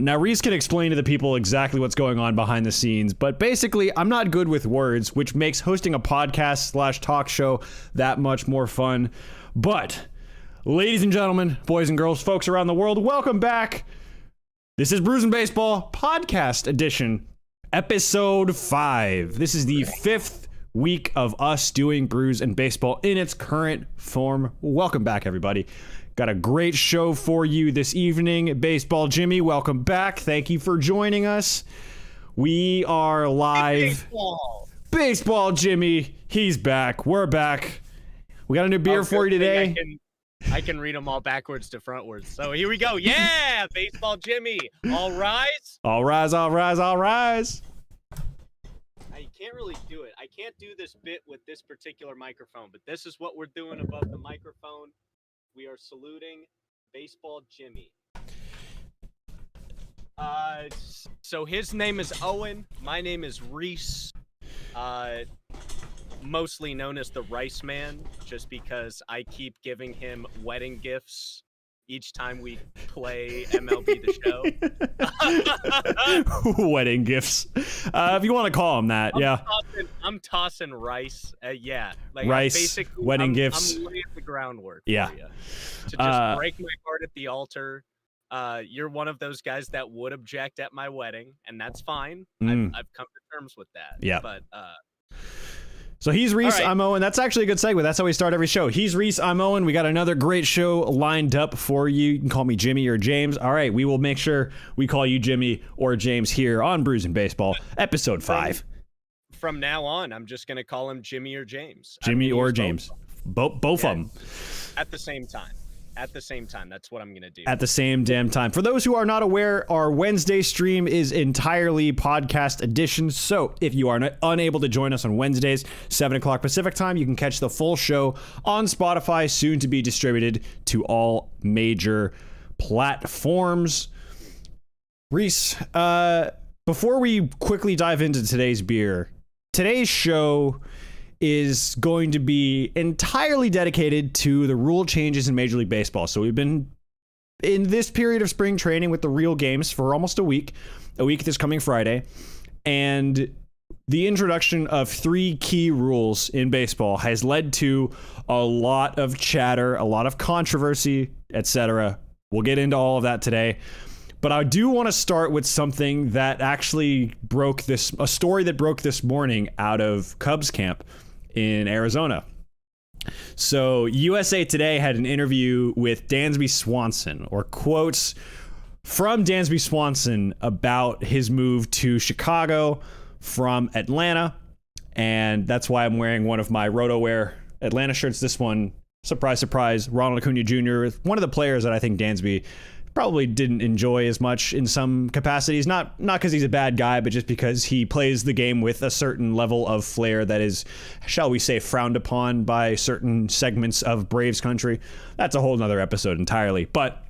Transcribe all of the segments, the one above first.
Now, Reese can explain to the people exactly what's going on behind the scenes, but basically, I'm not good with words, which makes hosting a podcast/talk show that much more fun. But, ladies and gentlemen, boys and girls, folks around the world, welcome back. This is Brews and Baseball Podcast Edition, Episode 5. This is the 5th week of us doing Brews and Baseball in its current form. Welcome back, everybody. Got a great show for you this evening. Baseball Jimmy, welcome back. Thank you for joining us. We are live. Baseball Jimmy, he's back. We're back. We got a new beer for you today. I can read them all backwards to frontwards. So here we go. Yeah, Baseball Jimmy. All rise. All rise, all rise, all rise. I can't really do it. I can't do this bit with this particular microphone, but this is what we're doing above the microphone. We are saluting Baseball Jimmy. So his name is Owen. My name is Reese. Mostly known as the Rice Man, just because I keep giving him wedding gifts each time we play MLB The Show. Wedding gifts. If you want to call them that, I'm tossing rice. Yeah. Like rice, wedding gifts. I'm laying the groundwork yeah. for you. To just break my heart at the altar. You're one of those guys that would object at my wedding, and that's fine. I've come to terms with that. Yeah. But so he's Reese, right. I'm Owen. That's actually a good segue. That's how we start every show. He's Reese, I'm Owen. We got another great show lined up for you. You can call me Jimmy or James. All right, we will make sure we call you Jimmy or James here on Brews and Baseball, episode 5. From now on, I'm just going to call him Jimmy or James. Jimmy or James. Both of them. At the same time. At the same time. That's what I'm going to do. At the same damn time. For those who are not aware, our Wednesday stream is entirely podcast edition. So if you are unable to join us on Wednesdays, 7 o'clock Pacific time, you can catch the full show on Spotify, soon to be distributed to all major platforms. Reese, before we quickly dive into today's beer, today's show is going to be entirely dedicated to the rule changes in Major League Baseball. So we've been in this period of spring training with the real games for almost a week this coming Friday. And the introduction of 3 key rules in baseball has led to a lot of chatter, a lot of controversy, etc. We'll get into all of that today. But I do want to start with something that actually a story that broke this morning out of Cubs camp in Arizona. So USA Today had an interview with Dansby Swanson, or quotes from Dansby Swanson about his move to Chicago from Atlanta. And that's why I'm wearing one of my RotoWear Atlanta shirts. This one, surprise, surprise, Ronald Acuna Jr., one of the players that I think Dansby probably didn't enjoy as much in some capacities, not because he's a bad guy, but just because he plays the game with a certain level of flair that is, shall we say, frowned upon by certain segments of Braves country. That's a whole nother episode entirely. But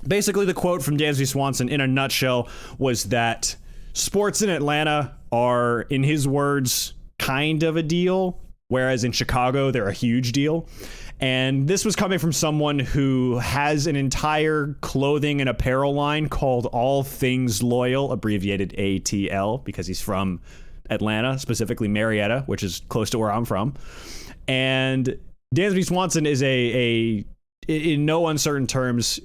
basically the quote from Dansby Swanson in a nutshell was that sports in Atlanta are, in his words, kind of a deal, whereas in Chicago, they're a huge deal. And this was coming from someone who has an entire clothing and apparel line called All Things Loyal, abbreviated ATL, because he's from Atlanta, specifically Marietta, which is close to where I'm from. And Dansby Swanson is in no uncertain terms,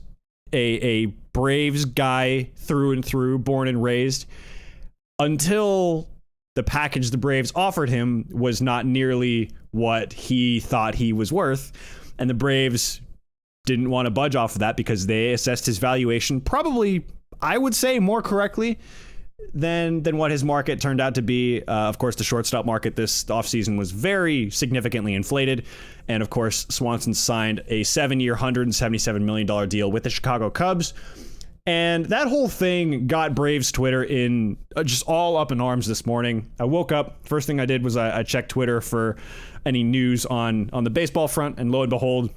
a Braves guy through and through, born and raised, until the package the Braves offered him was not nearly what he thought he was worth. And the Braves didn't want to budge off of that because they assessed his valuation probably, I would say, more correctly than what his market turned out to be. Of course, the shortstop market this offseason was very significantly inflated. And of course, Swanson signed a 7-year, $177 million deal with the Chicago Cubs. And that whole thing got Braves Twitter in just all up in arms this morning. I woke up, first thing I did was I checked Twitter for any news on the baseball front, and lo and behold,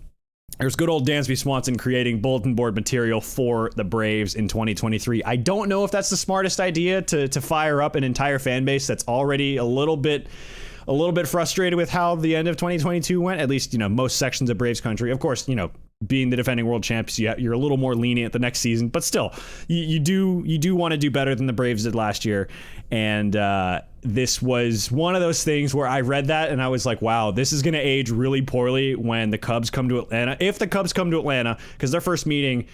there's good old Dansby Swanson creating bulletin board material for the Braves in 2023. I don't know if that's the smartest idea to fire up an entire fan base that's already a little bit frustrated with how the end of 2022 went, at least, most sections of Braves country. Of course, being the defending world champs, you're a little more lenient the next season, but still, you do want to do better than the Braves did last year. And this was one of those things where I read that and I was like, wow, this is going to age really poorly when the Cubs come to Atlanta. If the Cubs come to Atlanta, because their first meeting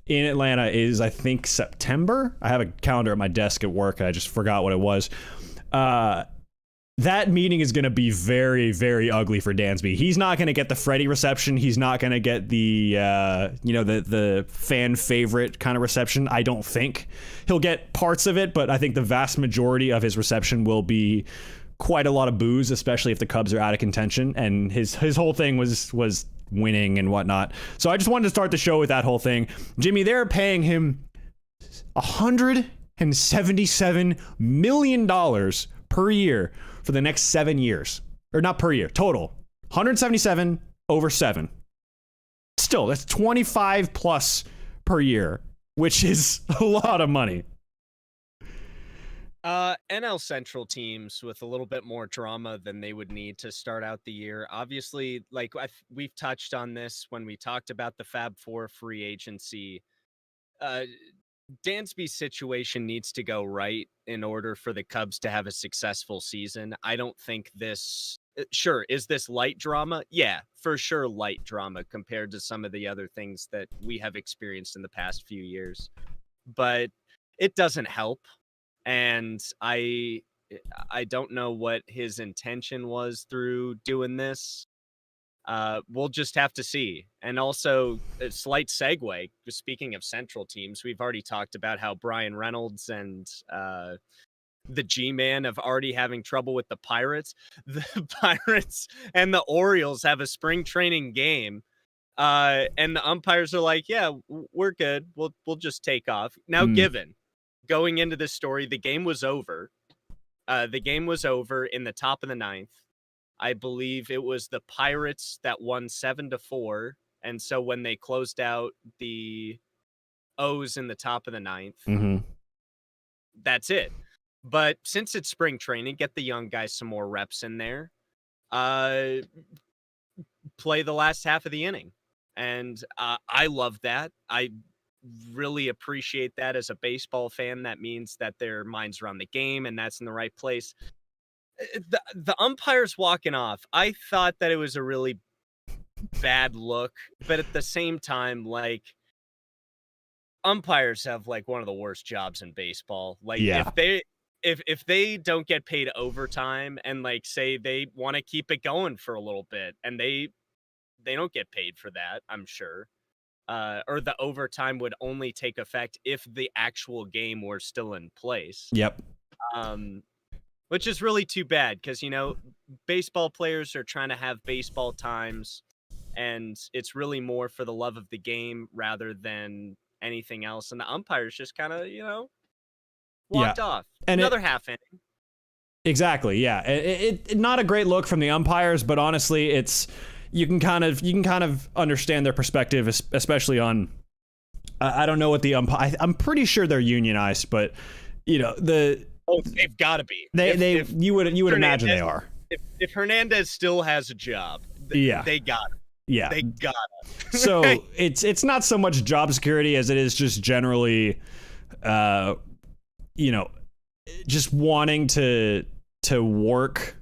in Atlanta is, I think, September. I have a calendar at my desk at work. I just forgot what it was. That meeting is going to be very, very ugly for Dansby. He's not going to get the Freddie reception. He's not going to get the, the fan favorite kind of reception. I don't think he'll get parts of it, but I think the vast majority of his reception will be quite a lot of boos, especially if the Cubs are out of contention. And his whole thing was winning and whatnot. So I just wanted to start the show with that whole thing. Jimmy, they're paying him $177 million per year for the next 7 years. Or not per year, total. 177 over 7. Still, that's 25 plus per year, which is a lot of money. NL Central teams with a little bit more drama than they would need to start out the year. Obviously, like we've touched on this when we talked about the Fab Four free agency. Dansby's situation needs to go right in order for the Cubs to have a successful season. I don't think this... Sure, is this light drama? Yeah, for sure light drama compared to some of the other things that we have experienced in the past few years. But it doesn't help. And I don't know what his intention was through doing this. We'll just have to see. And also, a slight segue, speaking of Central teams, we've already talked about how Brian Reynolds and the G-Man have already having trouble with the Pirates. The Pirates and the Orioles have a spring training game. And the umpires are like, yeah, we're good. We'll just take off. Now, given going into this story, the game was over. The game was over in the top of the ninth. I believe it was the Pirates that won 7-4. And so when they closed out the O's in the top of the ninth, that's it. But since it's spring training, get the young guys some more reps in there. Play the last half of the inning. And I love that. I really appreciate that as a baseball fan. That means that their minds are on the game and that's in the right place. The umpires walking off, I thought that it was a really bad look, but at the same time, like, umpires have like one of the worst jobs in baseball. Like, if they don't get paid overtime and like say they want to keep it going for a little bit and they don't get paid for that, I'm sure. Or the overtime would only take effect if the actual game were still in place. Yep. Which is really too bad because, you know, baseball players are trying to have baseball times and it's really more for the love of the game rather than anything else. And the umpires just kind of, you know, walked off. And another half inning. Exactly. Yeah. It not a great look from the umpires, but honestly, it's, you can kind of understand their perspective, especially on, I don't know what the I'm pretty sure they're unionized, but you know, they've got to be. You would imagine they are. If Hernandez still has a job, they got it. Yeah, they got it. So it's not so much job security as it is just generally, you know, just wanting to work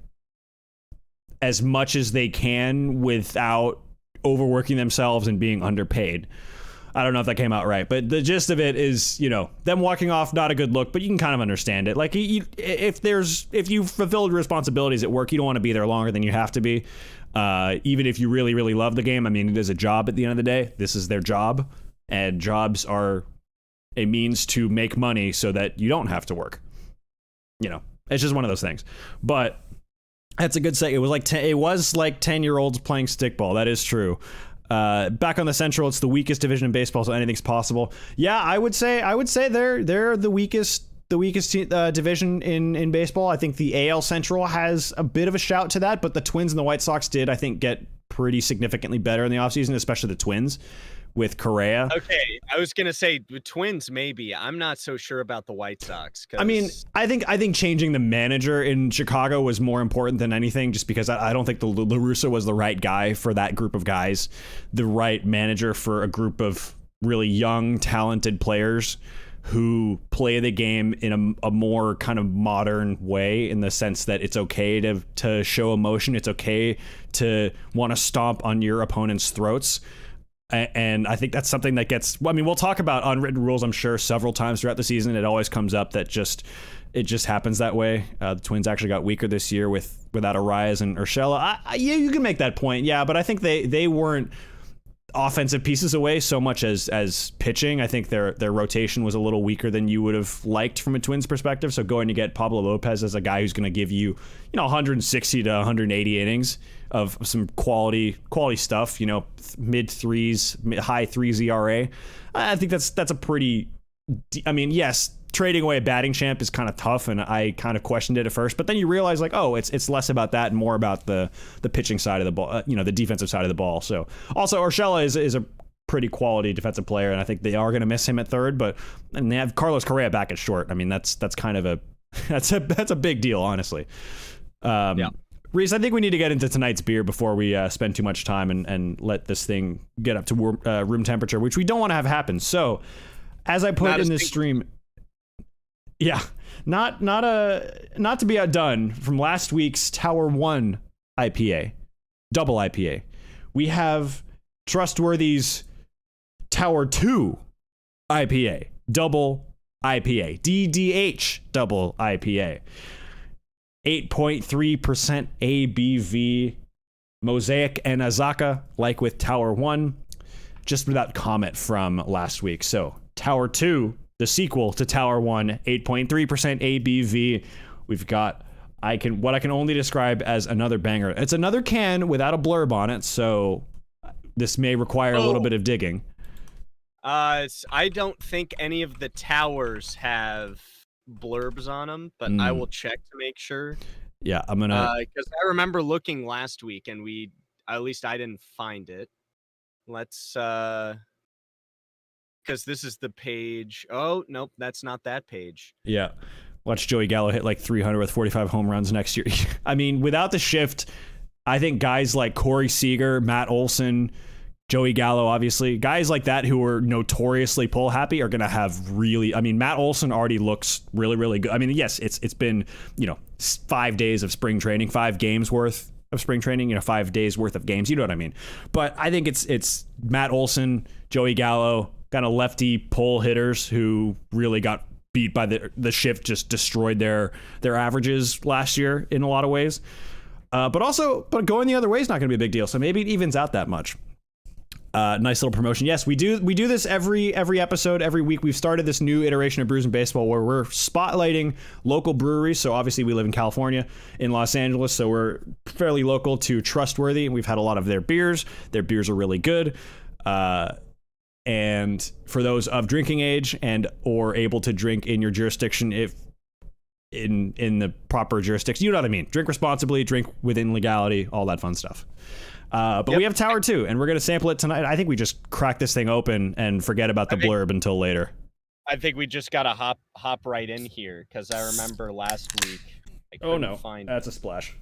as much as they can without overworking themselves and being underpaid. I don't know if that came out right, but the gist of it is, you know, them walking off, not a good look, but you can kind of understand it. Like, if you've fulfilled your responsibilities at work, you don't want to be there longer than you have to be. Even if you really, really love the game. I mean, it is a job at the end of the day. This is their job, and jobs are a means to make money so that you don't have to work. You know, it's just one of those things. But that's a good say. It was like 10-year-olds playing stickball. That is true. Back on the Central, it's the weakest division in baseball, so anything's possible. Yeah, I would say they're the weakest division in baseball. I think the AL Central has a bit of a shout to that, but the Twins and the White Sox did, I think, get pretty significantly better in the offseason, especially the Twins, with Correa. Okay, I was gonna say the Twins maybe. I'm not so sure about the White Sox. I mean, I think changing the manager in Chicago was more important than anything, just because I don't think the La Russa was the right guy for that group of guys, the right manager for a group of really young, talented players who play the game in a more kind of modern way, in the sense that it's okay to show emotion. It's okay to want to stomp on your opponent's throats. And I think that's something that gets, I mean, we'll talk about unwritten rules, I'm sure, several times throughout the season. It always comes up that it just happens that way. The Twins actually got weaker this year without Arias and Urshela. Yeah, you can make that point. Yeah, but I think they weren't offensive pieces away so much as pitching. I think their rotation was a little weaker than you would have liked from a Twins perspective. So going to get Pablo Lopez as a guy who's going to give you, 160 to 180 innings of some quality stuff, mid threes, high threes ERA. I think that's a pretty, I mean, yes, trading away a batting champ is kind of tough, and I kind of questioned it at first, but then you realize it's less about that and more about the pitching side of the ball, the defensive side of the ball. So also Urshela is a pretty quality defensive player, and I think they are going to miss him at third, and they have Carlos Correa back at short. I mean, that's kind of that's a big deal, honestly. Yeah. Reese, I think we need to get into tonight's beer before we spend too much time and let this thing get up to room temperature, which we don't want to have happen. So, as I put in this stream, yeah, not to be outdone, from last week's Tower 1 IPA, double IPA, we have Trustworthy's Tower 2 IPA, double IPA, DDH double IPA. 8.3% ABV, Mosaic and Azaka, like with Tower 1, just without comment from last week. So Tower 2, the sequel to Tower 1, 8.3% ABV. We've got what I can only describe as another banger. It's another can without a blurb on it, so this may require a little bit of digging. I don't think any of the towers have blurbs on them, but I will check to make sure. Yeah, I'm gonna, because I remember looking last week and at least I didn't find it. Let's because this is the page. Oh nope, that's not that page. Yeah, watch Joey Gallo hit like 300 with 45 home runs next year. I mean, without the shift, I think guys like Corey Seager, Matt Olson, Joey Gallo, obviously, guys like that who are notoriously pull happy are going to have really, I mean, Matt Olson already looks really, really good. I mean, yes, it's been, 5 days of spring training, 5 games worth of spring training, 5 days worth of games. You know what I mean? But I think it's Matt Olson, Joey Gallo, kind of lefty pull hitters who really got beat by the shift, just destroyed their averages last year in a lot of ways. But going the other way is not going to be a big deal. So maybe it evens out that much. Nice little promotion. Yes, we do this every episode, every week. We've started this new iteration of Brews and Baseball where we're spotlighting local breweries. So obviously we live in California, in Los Angeles, so we're fairly local to Trustworthy, and we've had a lot of their beers. Their beers are really good. And for those of drinking age and or able to drink in your jurisdiction, if in the proper jurisdiction, you know what I mean. Drink responsibly, drink within legality, all that fun stuff. But we have Tower 2, and we're going to sample it tonight. I think we just crack this thing open and forget about the blurb until later. I think we just got to hop right in here, because I remember last week I couldn't find that's a splash.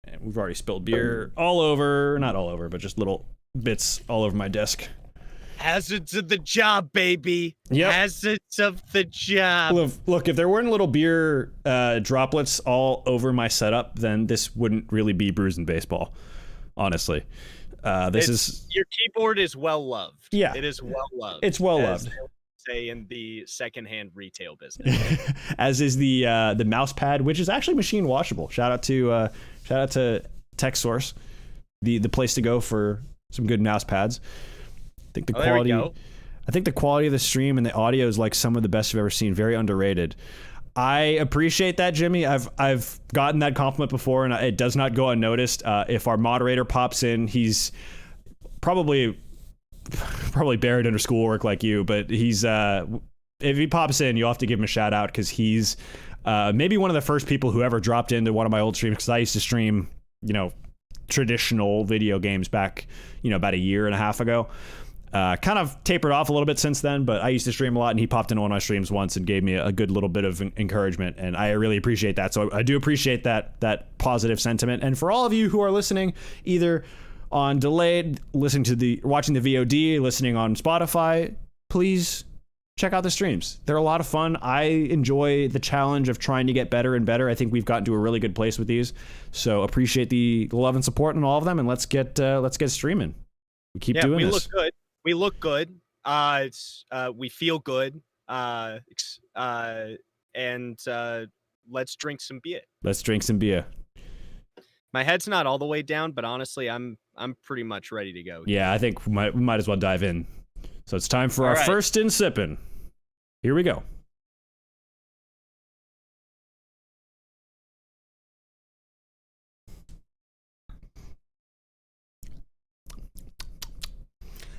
And we've already spilled beer all over, not all over, but just little bits all over my desk. Hazards of the job, baby. Yep. Hazards of the job. Look, if there weren't little beer droplets all over my setup, then this wouldn't really be Brews and Baseball. Honestly, your keyboard is well loved. Yeah, it is well loved. It's well loved. Say in the secondhand retail business, as is the mouse pad, which is actually machine washable. Shout out to TechSource, the place to go for some good mouse pads. I think the quality. I think the quality of the stream and the audio is like some of the best I've ever seen. Very underrated. I appreciate that, Jimmy. I've gotten that compliment before, and it does not go unnoticed. If our moderator pops in, he's probably buried under schoolwork like you, but he's if he pops in, you'll have to give him a shout out, because he's maybe one of the first people who ever dropped into one of my old streams, because I used to stream, traditional video games back, about a year and a half ago. Kind of tapered off a little bit since then, but I used to stream a lot, and he popped into one of my streams once and gave me a good little bit of encouragement, and I really appreciate that. So I do appreciate that positive sentiment. And for all of you who are listening, either on delayed, watching the VOD, listening on Spotify, please check out the streams. They're a lot of fun. I enjoy the challenge of trying to get better and better. I think we've gotten to a really good place with these. So appreciate the love and support on all of them, and let's get streaming. We keep doing this. We look good. We look good. We feel good. And let's drink some beer. Let's drink some beer. My head's not all the way down, but honestly, I'm pretty much ready to go. Yeah, I think we might as well dive in. So it's time for our first in sipping. Here we go.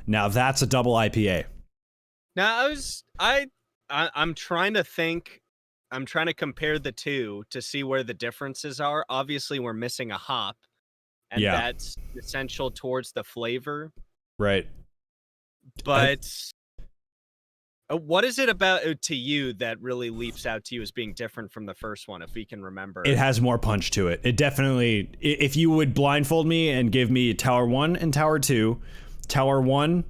Now that's a double IPA. Now I'm trying to think. I'm trying to compare the two to see where the differences are. Obviously, we're missing a hop, and that's essential towards the flavor. Right. But what is it about to you that really leaps out to you as being different from the first one, if we can remember? It has more punch to it. It definitely, if you would blindfold me and give me Tower 1 and Tower 2, Tower 1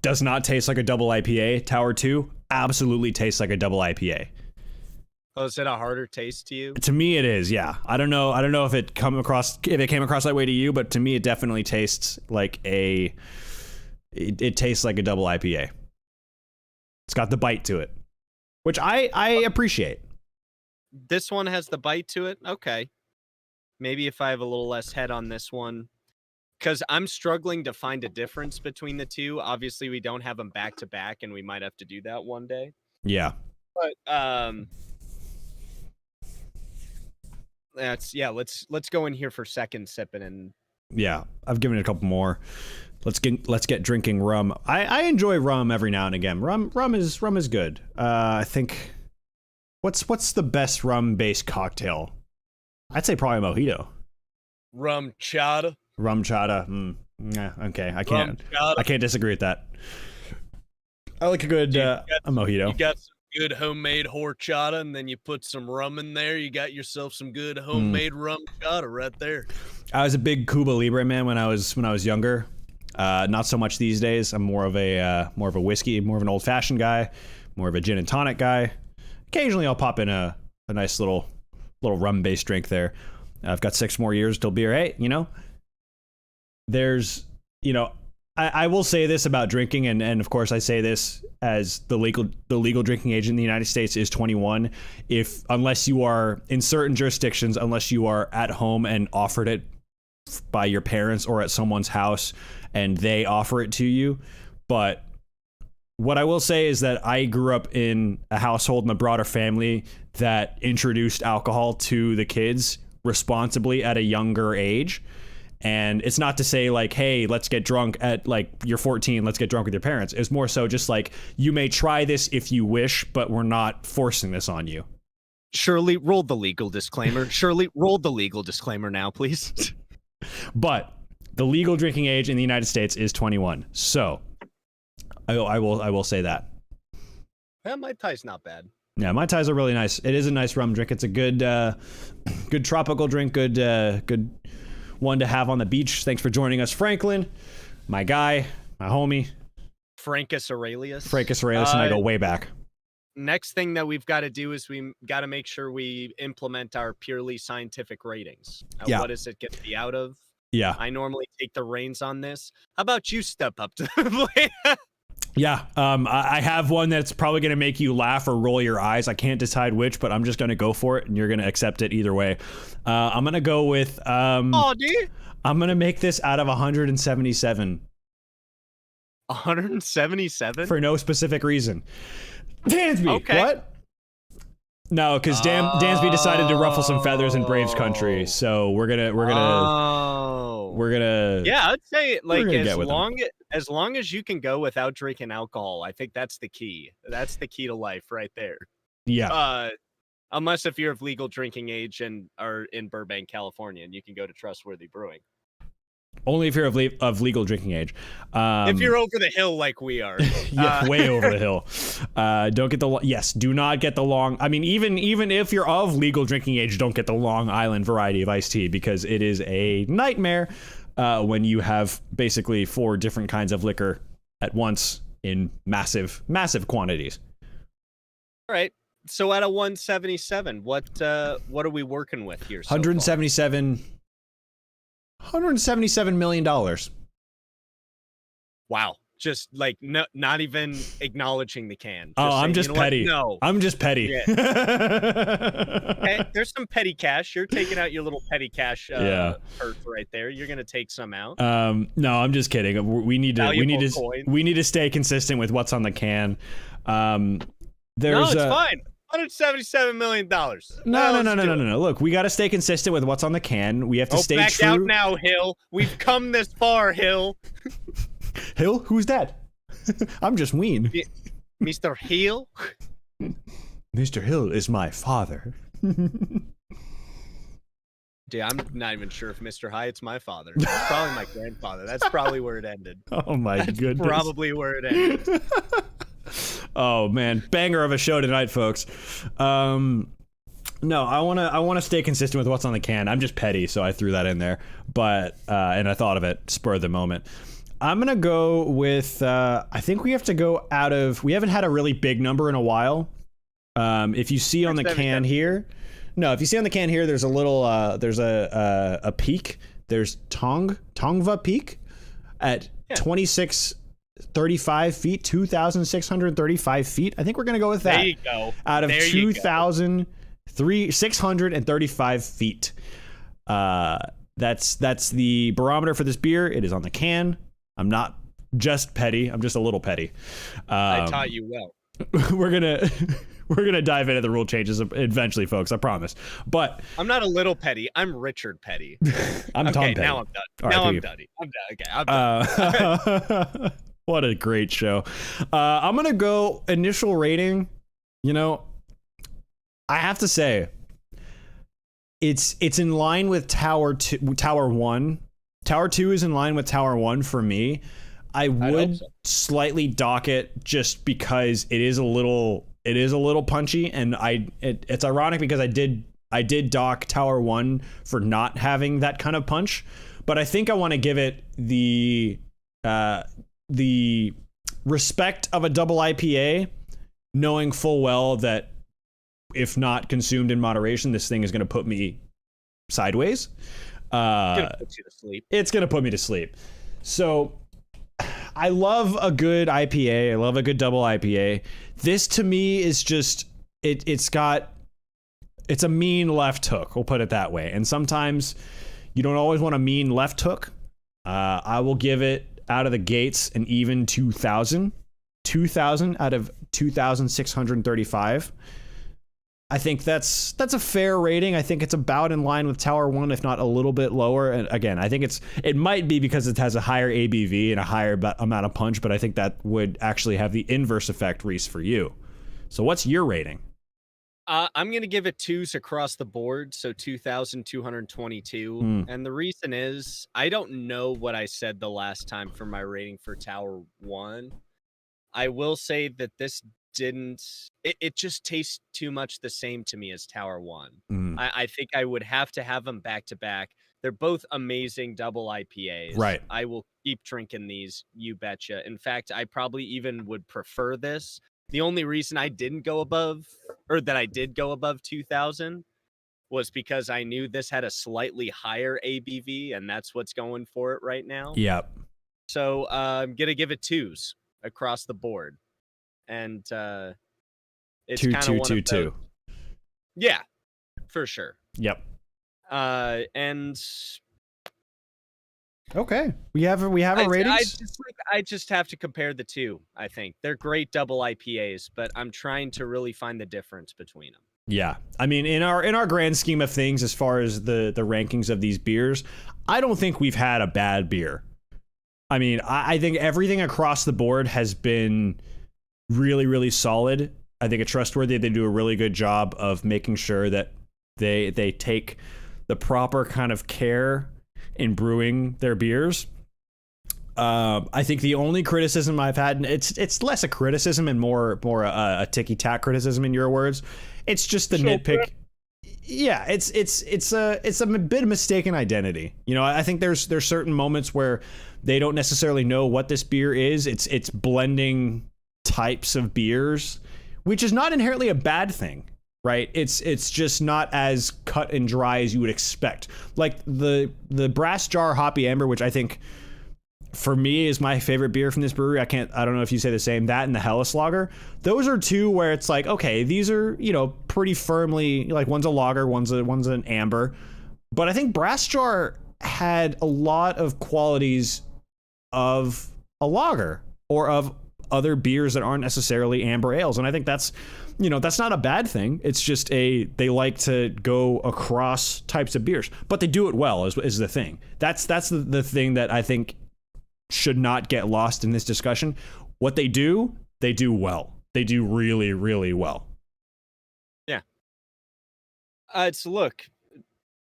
does not taste like a double IPA. Tower 2 absolutely tastes like a double IPA. Oh, is it a harder taste to you? To me, it is. Yeah, I don't know if it came across that way to you, but to me, it definitely tastes like it tastes like a double IPA. It's got the bite to it, which I appreciate. This one has the bite to it. Okay, maybe if I have a little less head on this one, because I'm struggling to find a difference between the two. Obviously, we don't have them back to back, and we might have to do that one day. Yeah. But let's go in here for second sipping. And yeah, I've given it a couple more. Let's get drinking rum. I enjoy rum every now and again. Rum is good. I think what's the best rum based cocktail? I'd say probably mojito. Rum chata. Rum chata. Yeah, okay, I can't disagree with that. I like a good a mojito. You got some good homemade horchata, and then you put some rum in there. You got yourself some good homemade rum chata right there. I was a big Cuba Libre man when I was younger. Not so much these days. I'm more of a whiskey, more of an old fashioned guy, more of a gin and tonic guy. Occasionally I'll pop in a nice little rum based drink there. I've got 6 more years till beer. Hey, there's, I will say this about drinking, and of course I say this as the legal drinking age in the United States is 21. Unless you are in certain jurisdictions, unless you are at home and offered it by your parents or at someone's house and they offer it to you. But what I will say is that I grew up in a household and a broader family that introduced alcohol to the kids responsibly at a younger age. And it's not to say like, hey, let's get drunk at you're 14, let's get drunk with your parents. It's more so just like, you may try this if you wish, but we're not forcing this on you. Shirley, roll the legal disclaimer. Shirley, roll the legal disclaimer now, please. But the legal drinking age in the United States is 21. So I will say that. Yeah, Mai Tai's not bad. Yeah, Mai Tais are really nice. It is a nice rum drink. It's a good tropical drink. Good one to have on the beach. Thanks for joining us, Franklin, my guy, my homie. Frankus Aurelius. And I go way back. Next thing that we've got to do is we got to make sure we implement our purely scientific ratings. What does it get me out of? Yeah. I normally take the reins on this. How about you step up to the plate? Yeah, I have one that's probably going to make you laugh or roll your eyes. I can't decide which, but I'm just going to go for it, and you're going to accept it either way. I'm going to go with... oh, dude! I'm going to make this out of 177. 177? For no specific reason. Dansby! Okay. What? No, because Dansby decided to ruffle some feathers in Braves country, so we're gonna. Yeah, I'd say as long as you can go without drinking alcohol, I think that's the key. That's the key to life, right there. Yeah. Unless if you're of legal drinking age and are in Burbank, California, and you can go to Trustworthy Brewing. Only if you're of legal drinking age. If you're over the hill like we are. Yeah, way over the hill. Don't get do not get the long. I mean, even if you're of legal drinking age, don't get the Long Island variety of iced tea, because it is a nightmare when you have basically 4 different kinds of liquor at once in massive quantities. All right. So out of 177, what are we working with here? So 177 million dollars. Wow. Just like not even acknowledging the can. Just I'm just petty. No, I'm just petty. Yeah. Hey, there's some petty cash. You're taking out your little petty cash purse right there. You're gonna take some out. No, I'm just kidding. We need to stay consistent with what's on the can. No, it's fine. $177 million. No. Look, we got to stay consistent with what's on the can. We have to stay back true. Out now, Hill. We've come this far, Hill. Hill? Who's that? I'm just Ween. Mr. Hill? Mr. Hill is my father. Dude, I'm not even sure if Mr. Hyatt's my father. It's probably my grandfather. That's probably where it ended. Oh my goodness. Probably where it ended. Oh man, banger of a show tonight, folks. No, I want to stay consistent with what's on the can. I'm just petty, so I threw that in there. But and I thought of it spur of the moment. I'm gonna go with. I think we have to go out of. We haven't had a really big number in a while. If you see on the can here, if you see on the can here, there's a little. There's a peak. There's Tongva Peak at 2,635 feet, 2,635 feet. I think we're gonna go with that. There you go. Out of 2,635 feet. That's the barometer for this beer. It is on the can. I'm not just petty. I'm just a little petty. I taught you well. We're gonna dive into the rule changes eventually, folks. I promise. But I'm not a little petty. I'm Richard Petty. I'm Tom Petty. Now I'm done. I'm done. Okay, I'm done. What a great show. I'm gonna go initial rating. I have to say, it's in line with Tower 1. Tower 2 is in line with Tower 1 for me. I would slightly dock it just because it is a little punchy, and it's ironic because I did dock Tower 1 for not having that kind of punch, but I think I want to give it the respect of a double IPA, knowing full well that if not consumed in moderation, this thing is going to put me sideways. It's gonna put you to sleep. It's going to put me to sleep. So I love a good IPA. I love a good double IPA. This to me is just, it's a mean left hook. We'll put it that way. And sometimes you don't always want a mean left hook. I will give it out of the gates an even 2,000 out of 2,635. I think that's a fair rating. I think it's about in line with Tower 1, if not a little bit lower. And again, I think it might be because it has a higher ABV and a higher amount of punch, but I think that would actually have the inverse effect, Reese, for you. So what's your rating? I'm going to give it 2s across the board, so 2,222. And the reason is, I don't know what I said the last time for my rating for Tower 1. I will say that this it just tastes too much the same to me as Tower 1. I think I would have to have them back to back. They're both amazing double IPAs. Right. I will keep drinking these, you betcha. In fact, I probably even would prefer this. The only reason I did go above 2,000 was because I knew this had a slightly higher ABV, and that's what's going for it right now. Yep. So I'm going to give it 2s across the board. And it's kind of one of those. Yeah, for sure. Yep. And okay, we have a rating. I just have to compare the two. I think they're great double IPAs, but I'm trying to really find the difference between them. Yeah, I mean, in our grand scheme of things, as far as the rankings of these beers, I don't think we've had a bad beer. I mean, I think everything across the board has been really, really solid. I think at Trustworthy, they do a really good job of making sure that they take the proper kind of care in brewing their beers. I think the only criticism I've had, and it's less a criticism and more a ticky tack criticism in your words. It's just the nitpick. Yeah, it's a bit of mistaken identity. You know, I think there's certain moments where they don't necessarily know what this beer is. It's blending types of beers, which is not inherently a bad thing, right? It's just not as cut and dry as you would expect. Like the Brass Jar Hoppy Amber, which I think for me is my favorite beer from this brewery. I don't know if you say the same. That and the Helles Lager. Those are two where it's like, okay, these are, you know, pretty firmly, like one's a lager, one's an amber. But I think Brass Jar had a lot of qualities of a lager or of other beers that aren't necessarily amber ales. And I think that's not a bad thing. It's just they like to go across types of beers, but they do it well is the thing. That's the thing that I think should not get lost in this discussion. What they do well. They do really, really well. Yeah.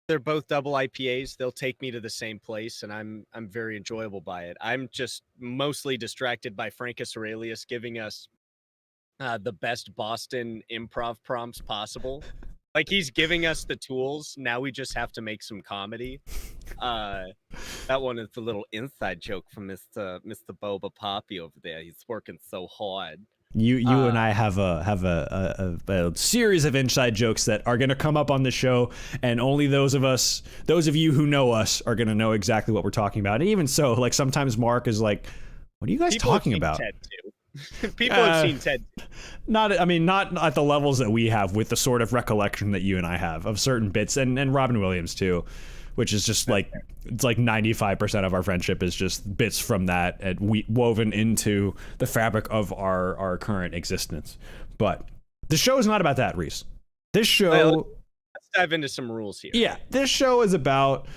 They're both double IPAs. They'll take me to the same place, and I'm very enjoyable by it. I'm just mostly distracted by Francis Aurelius giving us the best Boston improv prompts possible. Like, he's giving us the tools. Now we just have to make some comedy. That one is a little inside joke from Mr. Boba Poppy over there. He's working so hard. You and I have a series of inside jokes that are going to come up on the show, and only those of you who know us are going to know exactly what we're talking about. And even so, like, sometimes Mark is like, "What are you guys talking about?" Ted too. People have seen Ted. Not at the levels that we have, with the sort of recollection that you and I have of certain bits, and Robin Williams too, which is just like, it's like 95% of our friendship is just bits from that and woven into the fabric of our current existence. But the show is not about that, Reese. This show. Well, let's dive into some rules here. Yeah, this show is about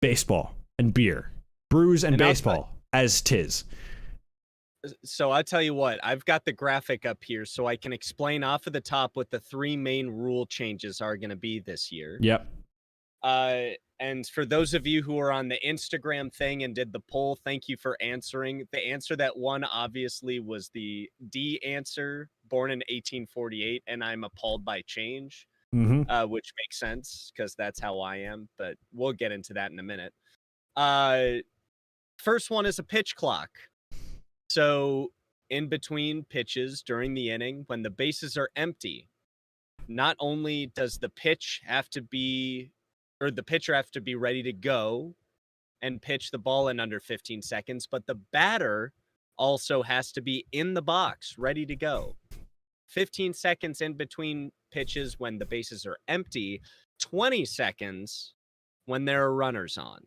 baseball and beer, brews and baseball, as 'tis. So I'll tell you what, I've got the graphic up here so I can explain off of the top what the three main rule changes are going to be this year. Yep. And for those of you who are on the Instagram thing and did the poll, thank you for answering. The answer that won, obviously, was the D answer, born in 1848, and I'm appalled by change, which makes sense because that's how I am, but we'll get into that in a minute. First one is a pitch clock. So in between pitches during the inning, when the bases are empty, not only does the pitcher have to be ready to go and pitch the ball in under 15 seconds, but the batter also has to be in the box, ready to go. 15 seconds in between pitches when the bases are empty, 20 seconds when there are runners on.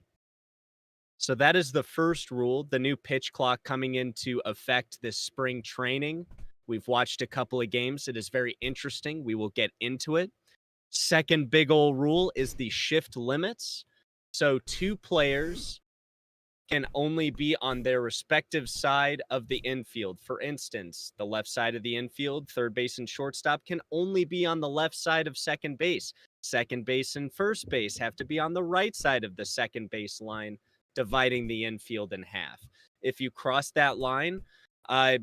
So that is the first rule, the new pitch clock coming into effect this spring training. We've watched a couple of games. It is very interesting. We will get into it. Second big old rule is the shift limits. So two players can only be on their respective side of the infield. For instance, the left side of the infield, third base and shortstop, can only be on the left side of second base. Second base and first base have to be on the right side of the second base line, dividing the infield in half. If you cross that line, I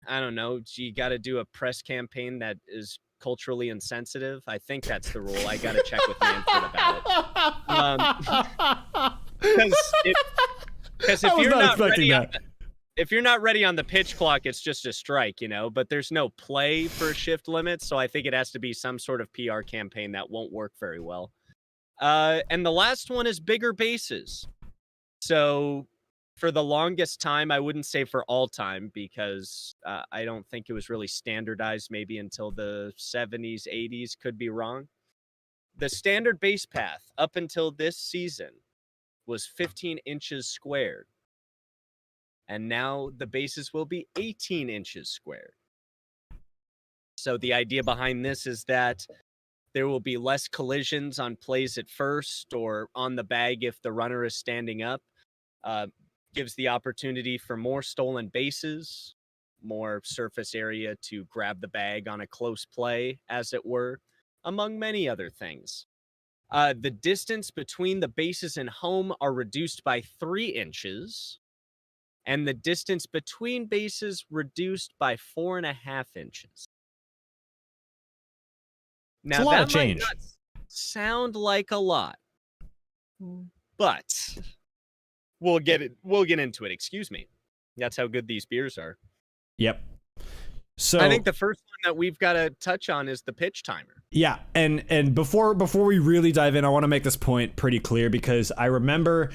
don't know, you got to do a press campaign that is culturally insensitive. I think that's the rule. I got to check with Manfred about it. Because if you're not ready on the pitch clock, it's just a strike, you know, but there's no play for a shift limit. So I think it has to be some sort of PR campaign that won't work very well. And the last one is bigger bases. So for the longest time, I wouldn't say for all time, because I don't think it was really standardized maybe until the 70s, 80s, could be wrong. The standard base path up until this season was 15 inches squared. And now the bases will be 18 inches squared. So the idea behind this is that there will be less collisions on plays at first or on the bag if the runner is standing up. Gives the opportunity for more stolen bases, more surface area to grab the bag on a close play, as it were, among many other things. The distance between the bases and home are reduced by 3 inches, and the distance between bases reduced by 4.5 inches. It's a Now, lot of that might change. not sound like a lot, but we'll get into it. Excuse me. That's how good these beers are. Yep. So I think the first one that we've got to touch on is the pitch timer. yeah, and before we really dive in, I want to make this point pretty clear because I remember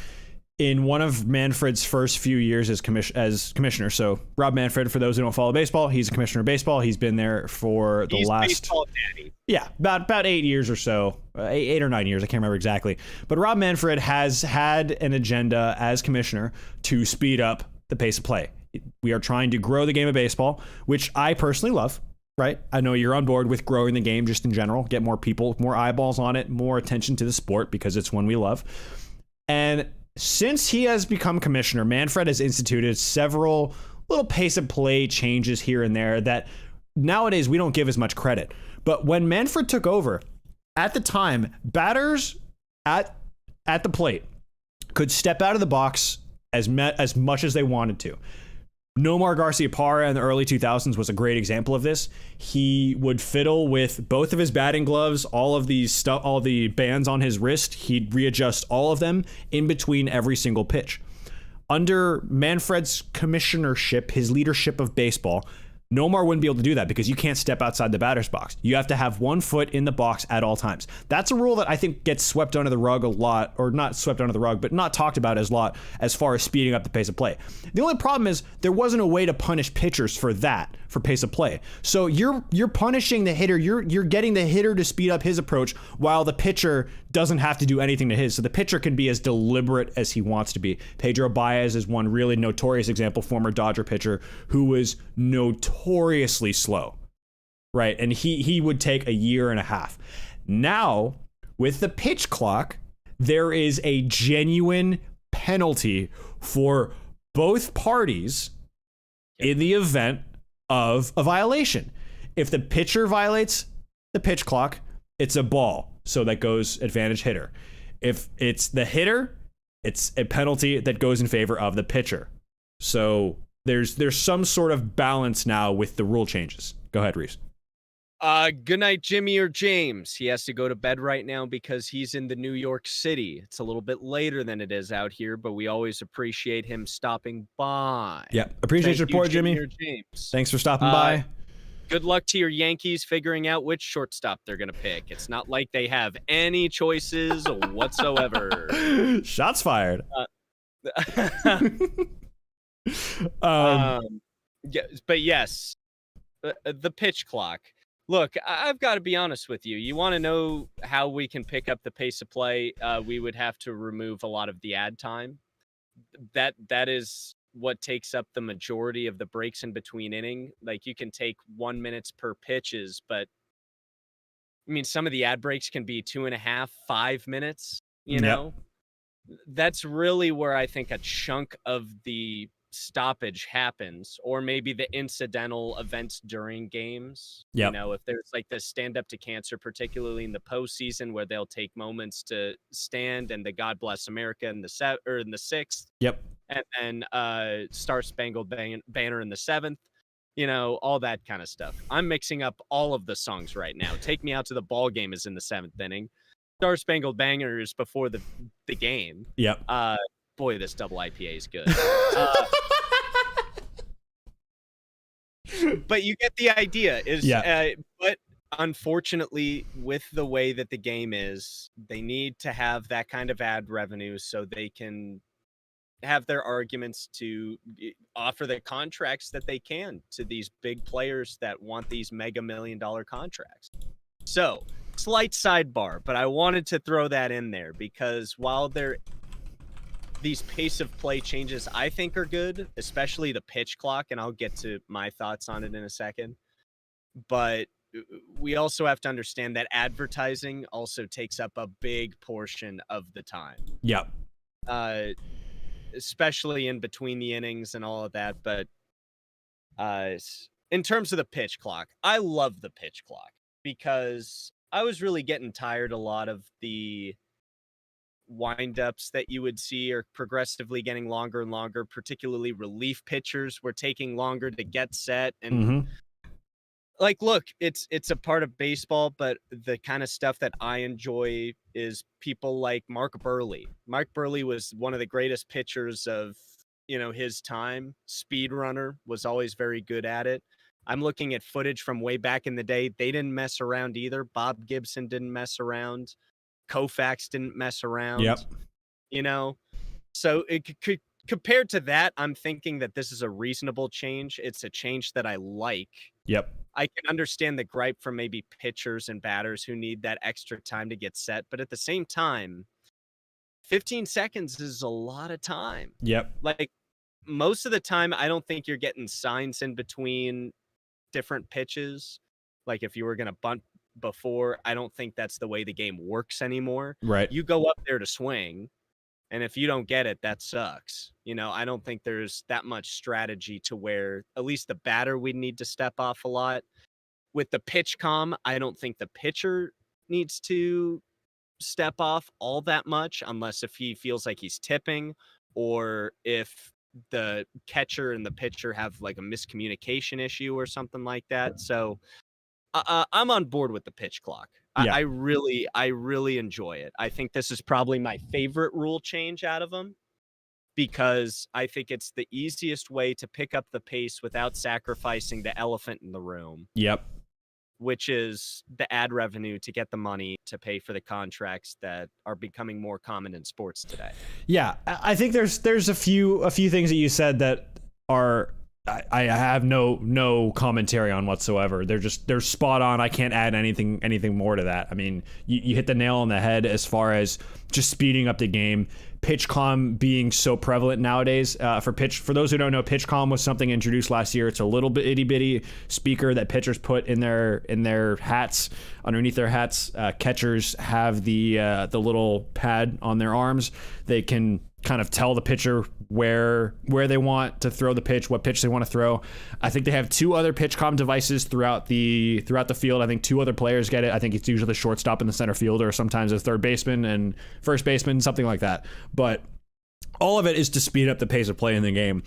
in one of Manfred's first few years as commissioner. So Rob Manfred, for those who don't follow baseball, he's a commissioner of baseball. He's been there for the last baseball daddy. Yeah, about 8 years or so, 8 or 9 years. I can't remember exactly. But Rob Manfred has had an agenda as commissioner to speed up the pace of play. We are trying to grow the game of baseball, which I personally love, right? I know you're on board with growing the game just in general, get more people, more eyeballs on it, more attention to the sport because it's one we love. And since he has become commissioner, Manfred has instituted several little pace of play changes here and there that nowadays we don't give as much credit. But when Manfred took over, at the time, batters at the plate could step out of the box as much as they wanted to. Nomar Garciaparra in the early 2000s was a great example of this. He would fiddle with both of his batting gloves, all the bands on his wrist. He'd readjust all of them in between every single pitch. Under Manfred's commissionership, his leadership of baseball, Nomar wouldn't be able to do that because you can't step outside the batter's box. You have to have 1 foot in the box at all times. That's a rule that I think gets swept under the rug a lot, or not swept under the rug, but not talked about as lot as far as speeding up the pace of play. The only problem is there wasn't a way to punish pitchers for pace of play. So you're punishing the hitter. You're getting the hitter to speed up his approach while the pitcher doesn't have to do anything to his. So the pitcher can be as deliberate as he wants to be. Pedro Baez is one really notorious example, former Dodger pitcher who was notoriously slow, right? And he would take a year and a half. Now, with the pitch clock, there is a genuine penalty for both parties in the event of a violation. If the pitcher violates the pitch clock, it's a ball, so that goes advantage hitter. If it's the hitter, it's a penalty that goes in favor of the pitcher. So there's some sort of balance now with the rule changes. Go ahead, Reese. Good night, Jimmy or James. He has to go to bed right now because he's in the New York City. It's a little bit later than it is out here, but we always appreciate him stopping by. Yeah, appreciate your support, Jimmy. Or James. Thanks for stopping by. Good luck to your Yankees figuring out which shortstop they're going to pick. It's not like they have any choices whatsoever. Shots fired. Yeah, but yes, the pitch clock. Look, I've got to be honest with you. You want to know how we can pick up the pace of play? We would have to remove a lot of the ad time. That is what takes up the majority of the breaks in between inning. Like, you can take 1 minute per pitches, but I mean, some of the ad breaks can be 2.5, 5 minutes. You know, that's really where I think a chunk of the stoppage happens, or maybe the incidental events during games. You know, if there's like the stand up to cancer, particularly in the postseason, where they'll take moments to stand and the God Bless America in the in the 6th. And then Star Spangled Banner in the 7th. You know, all that kind of stuff. I'm mixing up all of the songs right now. Take Me Out to the Ball Game is in the 7th inning. Star Spangled Banner is before the game. Boy, this double IPA is good. But you get the idea. But unfortunately, with the way that the game is, they need to have that kind of ad revenue so they can have their arguments to offer the contracts that they can to these big players that want these mega $1 million contracts. So, slight sidebar, but I wanted to throw that in there because while these pace of play changes I think are good, especially the pitch clock, and I'll get to my thoughts on it in a second. But we also have to understand that advertising also takes up a big portion of the time. Especially in between the innings and all of that. But in terms of the pitch clock, I love the pitch clock because I was really getting tired a lot of the windups that you would see are progressively getting longer and longer, particularly relief pitchers were taking longer to get set. And Mm-hmm. like, look, it's a part of baseball, but the kind of stuff that I enjoy is people like Mark Burley. Mark Burley was one of the greatest pitchers of, his time. Speed runner, was always very good at it. I'm looking at footage from way back in the day. They didn't mess around either. Bob Gibson didn't mess around. Koufax didn't mess around, Yep. you know? So compared to that, I'm thinking that this is a reasonable change. It's a change that I like. Yep. I can understand the gripe from maybe pitchers and batters who need that extra time to get set, but at the same time, 15 seconds is a lot of time. Yep. Like, most of the time, I don't think you're getting signs in between different pitches. Like, if you were going to bunt before, I don't think that's the way the game works anymore. Right. You go up there to swing, and if you don't get it, that sucks. I don't think there's that much strategy to where at least the batter would need to step off a lot. With the pitch comm, I don't think the pitcher needs to step off all that much unless if he feels like he's tipping or if the catcher and the pitcher have like a miscommunication issue or something like that. So I'm on board with the pitch clock. Yeah. I really enjoy it. I think this is probably my favorite rule change out of them because I think it's the easiest way to pick up the pace without sacrificing the elephant in the room, Yep. which is the ad revenue to get the money to pay for the contracts that are becoming more common in sports today. Yeah, I think there's a few things that you said that are I have no commentary on whatsoever. They're spot on. I can't add anything more to that. I mean, you hit the nail on the head as far as just speeding up the game. Pitch comm being so prevalent nowadays. For those who don't know, pitch comm was something introduced last year. It's a little bit itty bitty speaker that pitchers put in their hats, underneath their hats. Catchers have the little pad on their arms. They can kind of tell the pitcher where they want to throw the pitch, what pitch they want to throw. I think they have two other pitch comm devices throughout the field. I think two other players get it. I think it's usually the shortstop and the center fielder, or sometimes a third baseman and first baseman, something like that. But all of it is to speed up the pace of play in the game.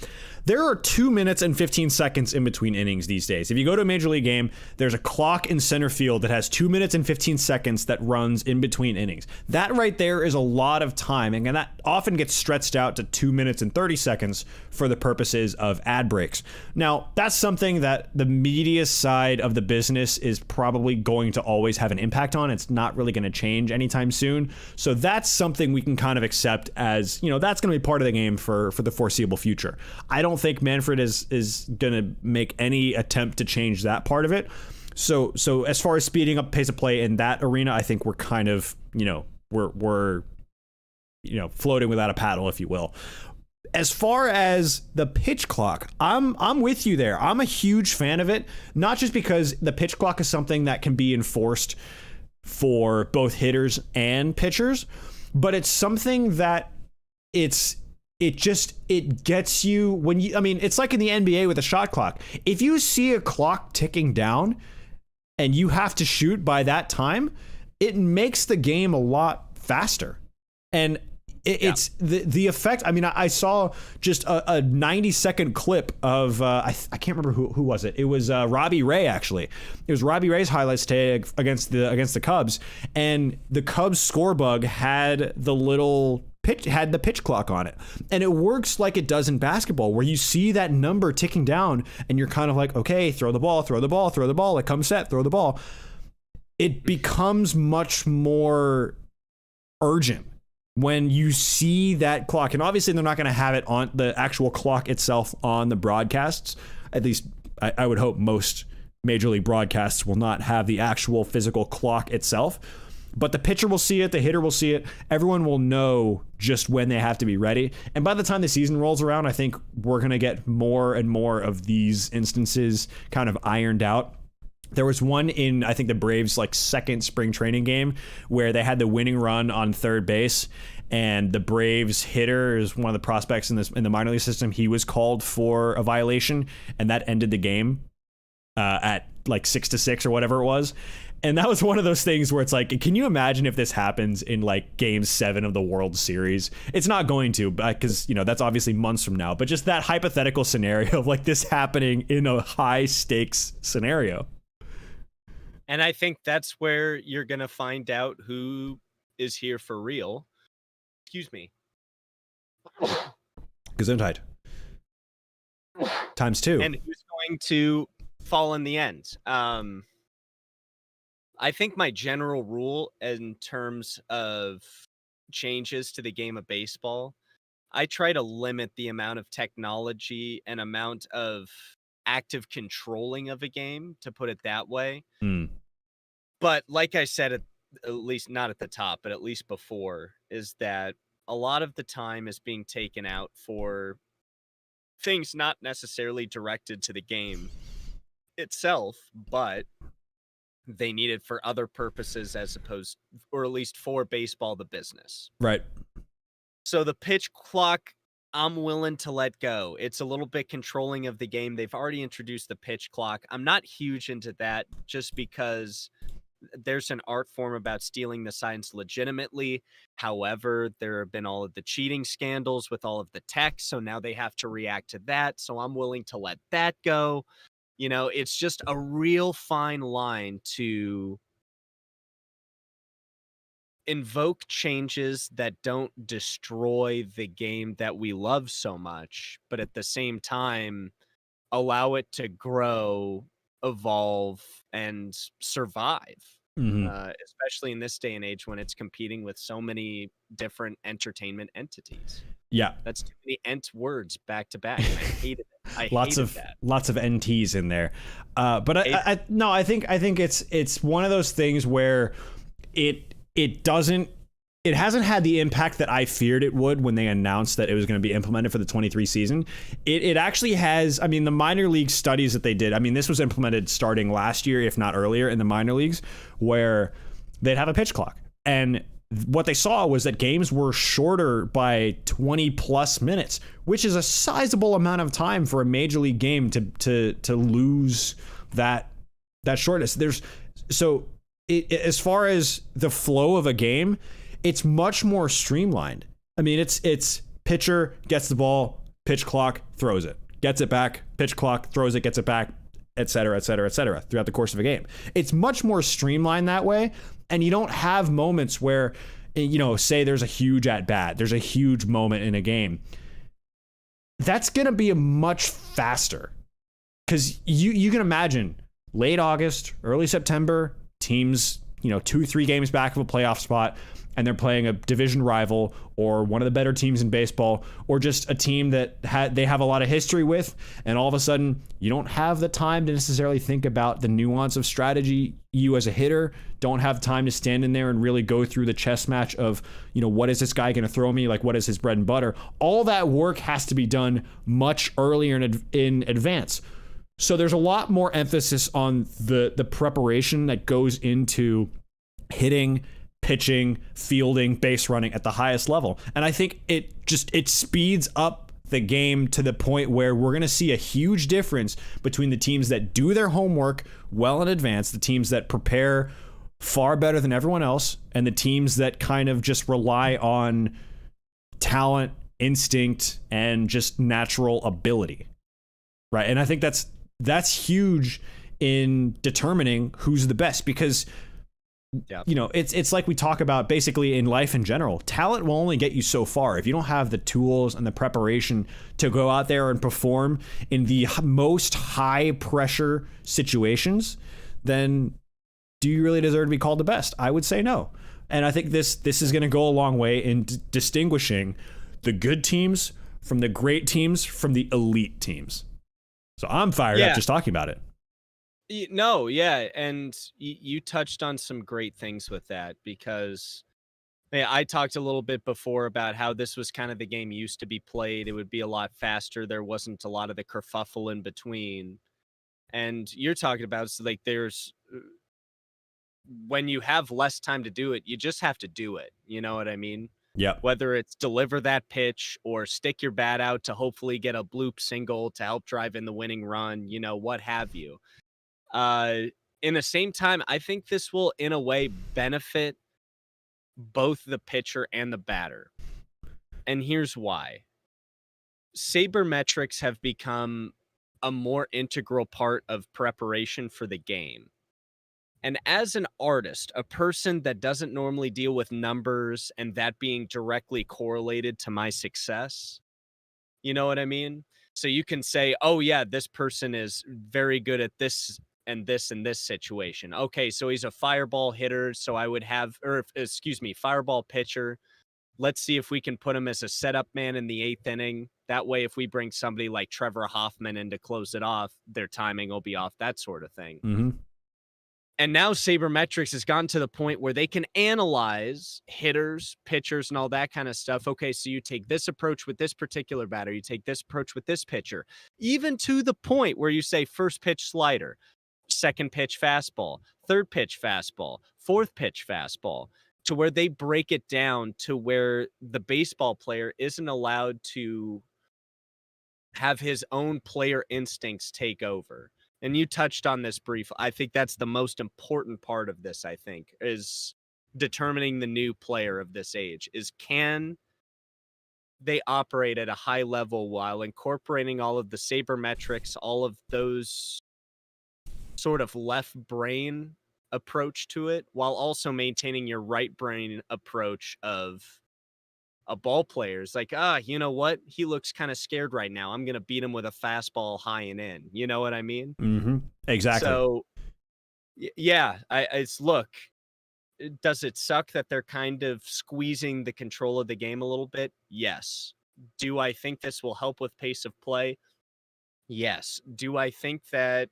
There are 2 minutes and 15 seconds in between innings these days. If you go to a major league game, there's a clock in center field that has 2 minutes and 15 seconds that runs in between innings. That right there is a lot of time, and that often gets stretched out to 2 minutes and 30 seconds for the purposes of ad breaks. Now, that's something that the media side of the business is probably going to always have an impact on. It's not really going to change anytime soon. So that's something we can kind of accept as, that's going to be part of the game for the foreseeable future. I don't think Manfred is going to make any attempt to change that part of it. So as far as speeding up pace of play in that arena, I think we're kind of, we're floating without a paddle, if you will. As far as the pitch clock, I'm with you there. I'm a huge fan of it, not just because the pitch clock is something that can be enforced for both hitters and pitchers, but it's something that it gets you it's like in the NBA with a shot clock. If you see a clock ticking down and you have to shoot by that time, it makes the game a lot faster. And it's the effect. I mean, I saw just a 90-second clip of I can't remember who was it. It was Robbie Ray, actually. It was Robbie Ray's highlights today against the Cubs, and the Cubs score bug had the pitch clock on it, and it works like it does in basketball, where you see that number ticking down, and you're kind of like, okay, throw the ball, it comes set, throw the ball. It becomes much more urgent when you see that clock, and obviously they're not going to have it on the actual clock itself on the broadcasts. At least I would hope most major league broadcasts will not have the actual physical clock itself. But the pitcher will see it, the hitter will see it. Everyone will know just when they have to be ready. And by the time the season rolls around, I think we're going to get more and more of these instances kind of ironed out. There was one in, I think, the Braves' second spring training game where they had the winning run on third base, and the Braves hitter is one of the prospects in the minor league system. He was called for a violation, and that ended the game at 6-6 or whatever it was. And that was one of those things where it's like, can you imagine if this happens in like Game 7 of the World Series? It's not going to, because, you know, that's obviously months from now. But just that hypothetical scenario of like this happening in a high stakes scenario. And I think that's where you're going to find out who is here for real. Excuse me. Gesundheit. Times 2. And who's going to fall in the end. I think my general rule in terms of changes to the game of baseball, I try to limit the amount of technology and amount of active controlling of a game, to put it that way. But like I said, at least not at the top, but at least before, is that a lot of the time is being taken out for things not necessarily directed to the game itself, but they need it for other purposes, as opposed, or at least for baseball, the business. Right. So the pitch clock, I'm willing to let go. It's a little bit controlling of the game. They've already introduced the pitch clock. I'm not huge into that, just because there's an art form about stealing the signs legitimately. However, there have been all of the cheating scandals with all of the tech, so now they have to react to that. So I'm willing to let that go. You know, it's just a real fine line to invoke changes that don't destroy the game that we love so much, but at the same time, allow it to grow, evolve, and survive. Especially in this day and age when it's competing with so many different entertainment entities. Yeah, that's too many ent words back to back. I hated it. Lots of NTs in there. But I think it's one of those things where it hasn't had the impact that I feared it would when they announced that it was going to be implemented for the 23 season. It actually has. I mean, the minor league studies that they did, I mean, this was implemented starting last year, if not earlier, in the minor leagues, where they'd have a pitch clock. And what they saw was that games were shorter by 20 plus minutes, which is a sizable amount of time for a major league game to lose that shortness. As far as the flow of a game, it's much more streamlined. I mean, it's pitcher gets the ball, pitch clock, throws it, gets it back, pitch clock, throws it, gets it back, et cetera, et cetera, et cetera, throughout the course of a game. It's much more streamlined that way. And you don't have moments where, you know, say there's a huge at bat, there's a huge moment in a game. That's going to be much faster, because you can imagine late August, early September, teams, you know, 2-3 games back of a playoff spot, and they're playing a division rival or one of the better teams in baseball, or just a team that they have a lot of history with, and all of a sudden you don't have the time to necessarily think about the nuance of strategy. You as a hitter don't have time to stand in there and really go through the chess match of, you know, what is this guy going to throw me? Like, what is his bread and butter? All that work has to be done much earlier in advance. So there's a lot more emphasis on the preparation that goes into hitting, pitching, fielding, base running at the highest level. And I think it speeds up the game to the point where we're going to see a huge difference between the teams that do their homework well in advance, the teams that prepare far better than everyone else, and the teams that kind of just rely on talent, instinct, and just natural ability. Right. And I think that's huge in determining who's the best, because you know, it's like we talk about basically in life in general. Talent will only get you so far. If you don't have the tools and the preparation to go out there and perform in the most high pressure situations, then do you really deserve to be called the best? I would say no. And I think this is going to go a long way in distinguishing the good teams from the great teams from the elite teams. So I'm fired up just talking about it. No, yeah, and you touched on some great things with that, because I talked a little bit before about how this was kind of the game used to be played. It would be a lot faster. There wasn't a lot of the kerfuffle in between. And you're talking about, so like, there's, when you have less time to do it, you just have to do it. You know what I mean? Yeah. Whether it's deliver that pitch or stick your bat out to hopefully get a bloop single to help drive in the winning run, you know, what have you. in the same time, I think this will, in a way, benefit both the pitcher and the batter. And here's why. Sabermetrics have become a more integral part of preparation for the game. And as an artist, a person that doesn't normally deal with numbers and that being directly correlated to my success, you know what I mean? So you can say, oh, yeah, this person is very good at this and this and this situation. Okay, so he's a fireball hitter. So I would have, or excuse me, fireball pitcher. Let's see if we can put him as a setup man in the 8th inning. That way, if we bring somebody like Trevor Hoffman in to close it off, their timing will be off, that sort of thing. Mm-hmm. And now Sabermetrics has gotten to the point where they can analyze hitters, pitchers, and all that kind of stuff. Okay, so you take this approach with this particular batter, you take this approach with this pitcher, even to the point where you say first pitch slider, second pitch fastball, third pitch fastball, fourth pitch fastball, to where they break it down to where the baseball player isn't allowed to have his own player instincts take over. And you touched on this brief. I think that's the most important part of this, I think, is determining the new player of this age is, can they operate at a high level while incorporating all of the sabermetrics, all of those sort of left brain approach to it, while also maintaining your right brain approach of a ball player. It's like, you know what? He looks kind of scared right now. I'm going to beat him with a fastball high and in. You know what I mean? Mm-hmm. Exactly. So, yeah, look, does it suck that they're kind of squeezing the control of the game a little bit? Yes. Do I think this will help with pace of play? Yes. Do I think that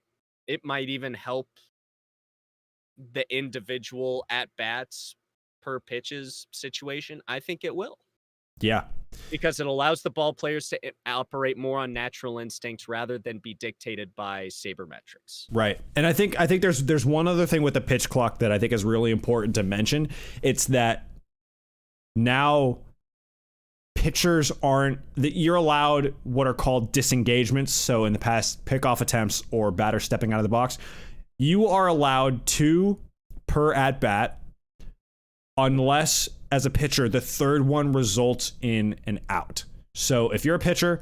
it might even help the individual at bats per pitches situation? I think it will. Yeah. Because it allows the ball players to operate more on natural instincts rather than be dictated by sabermetrics. Right. And I think there's one other thing with the pitch clock that I think is really important to mention. It's that now pitchers you're allowed what are called disengagements. So in the past, pickoff attempts or batter stepping out of the box, you are allowed 2 per at bat, unless as a pitcher, the third one results in an out. So if you're a pitcher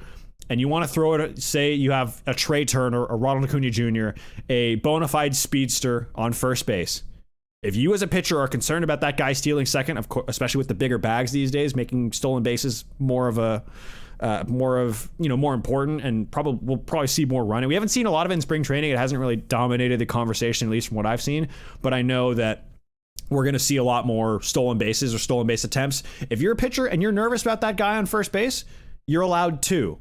and you want to throw it, say you have a Trey Turner or Ronald Acuna Jr., a bona fide speedster on first base. If you as a pitcher are concerned about that guy stealing second, of course, especially with the bigger bags these days, making stolen bases more important, and we'll probably see more running. We haven't seen a lot of it in spring training. It hasn't really dominated the conversation, at least from what I've seen. But I know that we're going to see a lot more stolen bases or stolen base attempts. If you're a pitcher and you're nervous about that guy on first base, you're allowed 2.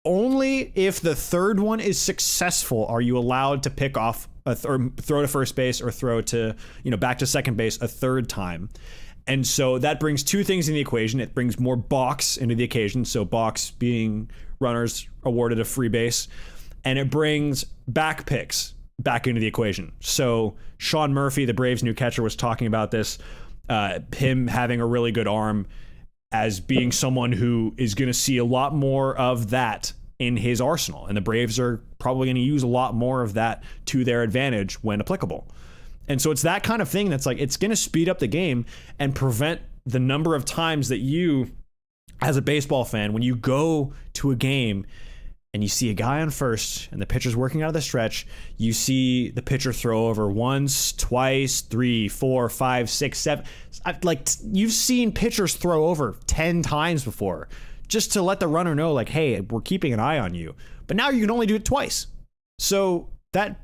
Only if the third one is successful are you allowed to pick off or throw to first base or throw to, back to second base a third time. And so that brings 2 things in the equation. It brings more balks into the occasion. So balks being runners awarded a free base, and it brings back picks back into the equation. So Sean Murphy, the Braves' new catcher, was talking about this, him having a really good arm as being someone who is going to see a lot more of that in his arsenal. And the Braves are probably going to use a lot more of that to their advantage when applicable. And so it's that kind of thing that's like, it's going to speed up the game and prevent the number of times that you, as a baseball fan, when you go to a game and you see a guy on first and the pitcher's working out of the stretch, you see the pitcher throw over once, twice, 3, 4, 5, 6, 7. Like, you've seen pitchers throw over 10 times before just to let the runner know, like, hey, we're keeping an eye on you. But now you can only do it twice. So that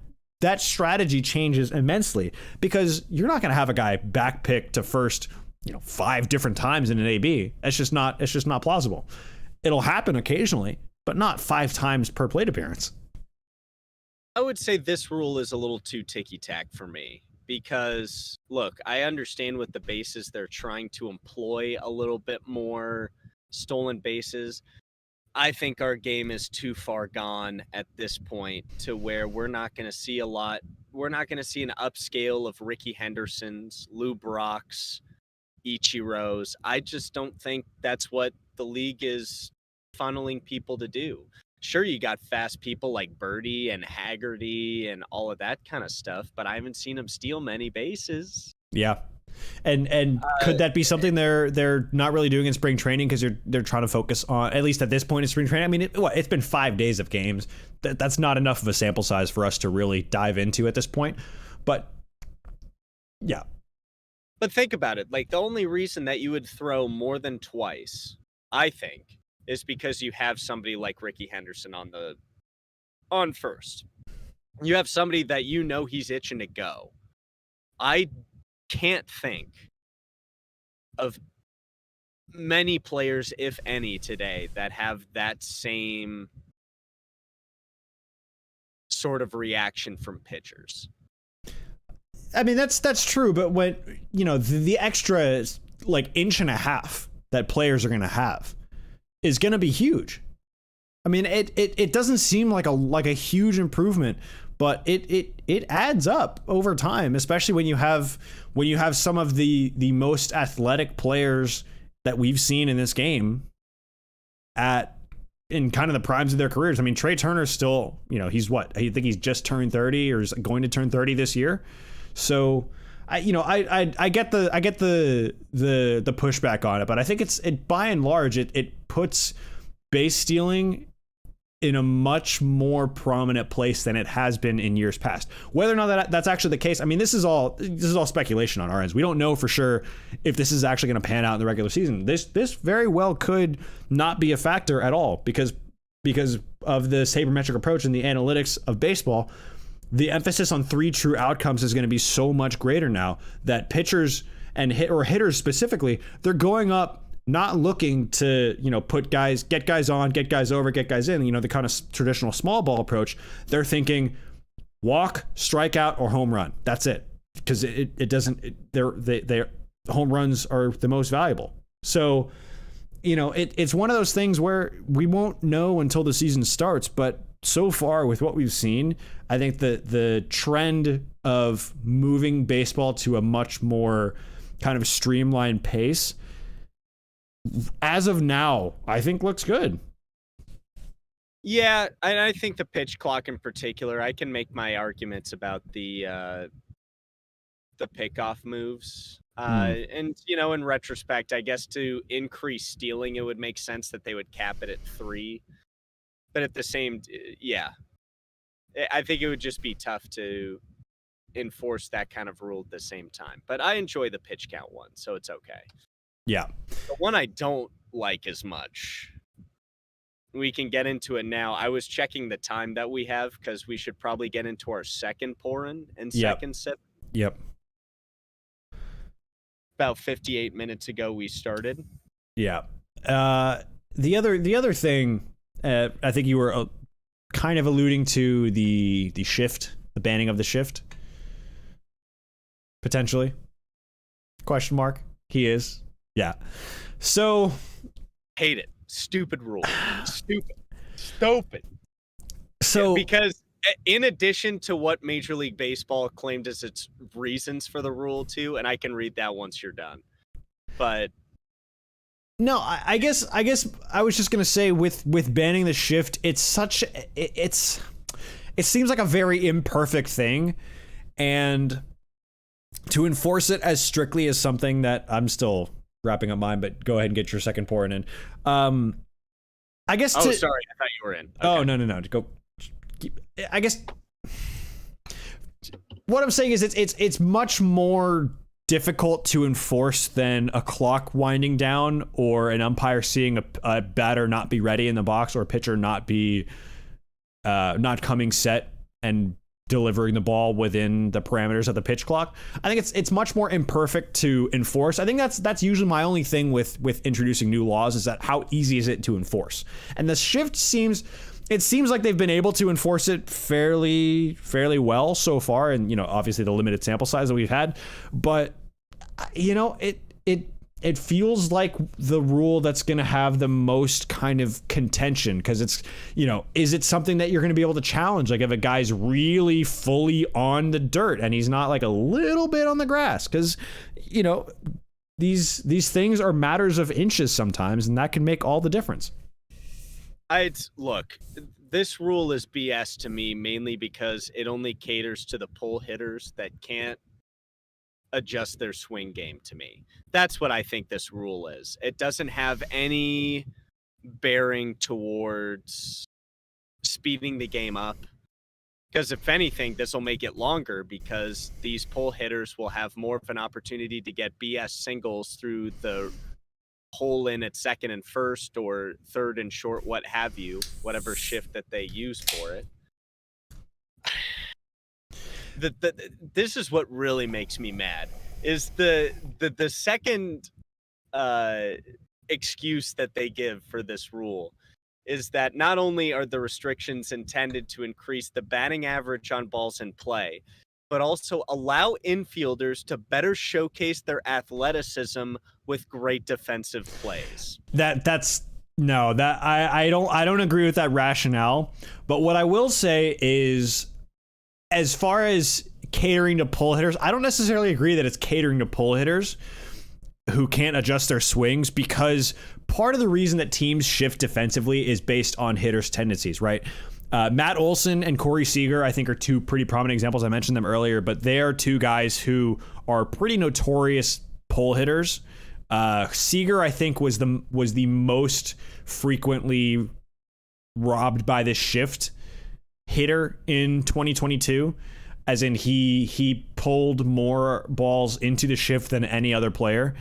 strategy changes immensely, because you're not going to have a guy back pick to first, 5 different times in an AB. It's just not plausible. It'll happen occasionally, but not 5 times per plate appearance. I would say this rule is a little too ticky-tack for me, because, look, I understand with the bases they're trying to employ a little bit more stolen bases. I think our game is too far gone at this point to where we're not going to see a lot. We're not going to see an upscale of Ricky Hendersons, Lou Brocks, Ichiros. I just don't think that's what the league is funneling people to do. Sure, you got fast people like Birdie and Haggerty and all of that kind of stuff, but I haven't seen him steal many bases. Yeah. And could that be something they're not really doing in spring training because they're trying to focus on, at least at this point in spring training? I mean, it's been 5 days of games. That's not enough of a sample size for us to really dive into at this point. But yeah. But think about it. Like, the only reason that you would throw more than twice, I think, is because you have somebody like Ricky Henderson on first. You have somebody that he's itching to go. I can't think of many players, if any, today that have that same sort of reaction from pitchers. I mean, that's true, but when the extra like inch and a half that players are going to have is going to be huge. I mean, it doesn't seem like a huge improvement, but it adds up over time, especially when you have some of the most athletic players that we've seen in this game in kind of the primes of their careers. I mean, Trey Turner's still, he's what? I think he's just turned 30 or is going to turn 30 this year. So I get the pushback on it, but I think it by and large it puts base stealing in a much more prominent place than it has been in years past. Whether or not that's actually the case, I mean, this is all speculation on our ends. We don't know for sure if this is actually going to pan out in the regular season. This very well could not be a factor at all because of the sabermetric approach and the analytics of baseball. The emphasis on 3 true outcomes is going to be so much greater now that pitchers and hitters specifically, they're going up not looking to, get guys on, get guys over, get guys in, the kind of traditional small ball approach. They're thinking walk, strikeout, or home run. That's it. Because their home runs are the most valuable. So, it's one of those things where we won't know until the season starts, but so far with what we've seen, I think the trend of moving baseball to a much more kind of streamlined pace, as of now, I think looks good. Yeah, and I think the pitch clock in particular, I can make my arguments about the pickoff moves. And, in retrospect, I guess to increase stealing, it would make sense that they would cap it at 3. But at the same, I think it would just be tough to enforce that kind of rule at the same time. But I enjoy the pitch count one, so it's okay. Yeah. The one I don't like as much, we can get into it now. I was checking the time that we have because we should probably get into our second pour-in and second sip. Yep. About 58 minutes ago we started. Yeah. The other thing, I think you were kind of alluding to the shift, the banning of the shift, potentially. Question mark. He is. Yeah. So. Hate it. Stupid rule. Stupid. So. Because in addition to what Major League Baseball claimed as its reasons for the rule too, and I can read that once you're done. But. No, I guess I was just gonna say with banning the shift, it seems like a very imperfect thing, and to enforce it as strictly as something that I'm still wrapping up mine, but go ahead and get your second pour in. I guess. Sorry, I thought you were in. Okay. Oh no, go. I guess what I'm saying is it's much more difficult to enforce than a clock winding down or an umpire seeing a batter not be ready in the box or a pitcher not not coming set and delivering the ball within the parameters of the pitch clock. I think it's much more imperfect to enforce. I think that's usually my only thing with introducing new laws, is that how easy is it to enforce? And the shift seems like they've been able to enforce it fairly well so far, and obviously the limited sample size that we've had, but it feels like the rule that's going to have the most kind of contention, because it's, is it something that you're going to be able to challenge? Like if a guy's really fully on the dirt and he's not like a little bit on the grass, because, these things are matters of inches sometimes, and that can make all the difference. Look, this rule is BS to me, mainly because it only caters to the pull hitters that can't adjust their swing game to me. That's what I think this rule is. It doesn't have any bearing towards speeding the game up. Because if anything, this will make it longer because these pull hitters will have more of an opportunity to get BS singles through the hole in at second and first or third and short, what have you, whatever shift that they use for it. This is what really makes me mad is the second excuse that they give for this rule is that not only are the restrictions intended to increase the batting average on balls in play, but also allow infielders to better showcase their athleticism with great defensive plays. I don't agree with that rationale. But what I will say is, as far as catering to pull hitters, I don't necessarily agree that it's catering to pull hitters who can't adjust their swings, because part of the reason that teams shift defensively is based on hitters' tendencies, right? Matt Olson and Corey Seager, I think, are two pretty prominent examples. I mentioned them earlier, but they are two guys who are pretty notorious pull hitters. Seager, I think, was the most frequently robbed by this shift hitter in 2022. As in, he pulled more balls into the shift than any other player.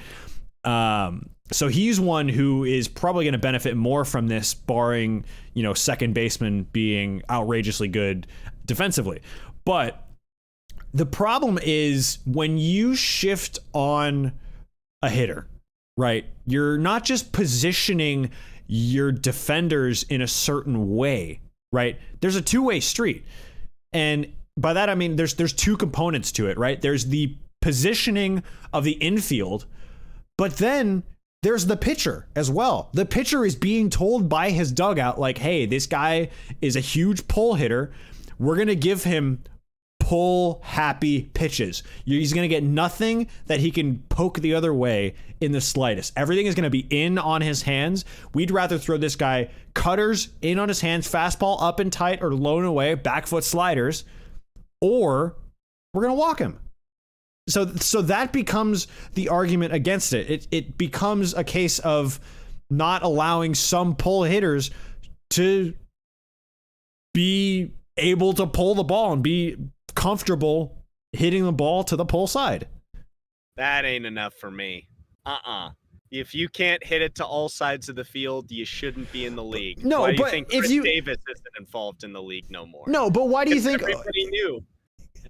So he's one who is probably going to benefit more from this, barring, second baseman being outrageously good defensively. But the problem is when you shift on a hitter, right? You're not just positioning your defenders in a certain way, right? There's a two-way street. And by that, I mean, there's two components to it, right? There's the positioning of the infield, but then there's the pitcher as well. The pitcher is being told by his dugout, like, hey, this guy is a huge pull hitter. We're going to give him pull happy pitches. He's going to get nothing that he can poke the other way in the slightest. Everything is going to be in on his hands. We'd rather throw this guy cutters in on his hands, fastball up and tight or low and away, back foot sliders, or we're going to walk him. So that becomes the argument against it. It becomes a case of not allowing some pull hitters to be able to pull the ball and be comfortable hitting the ball to the pull side. That ain't enough for me. If you can't hit it to all sides of the field, you shouldn't be in the league. No, why do you but think if Chris you Davis isn't involved in the league no more? No, but why do you think everybody knew?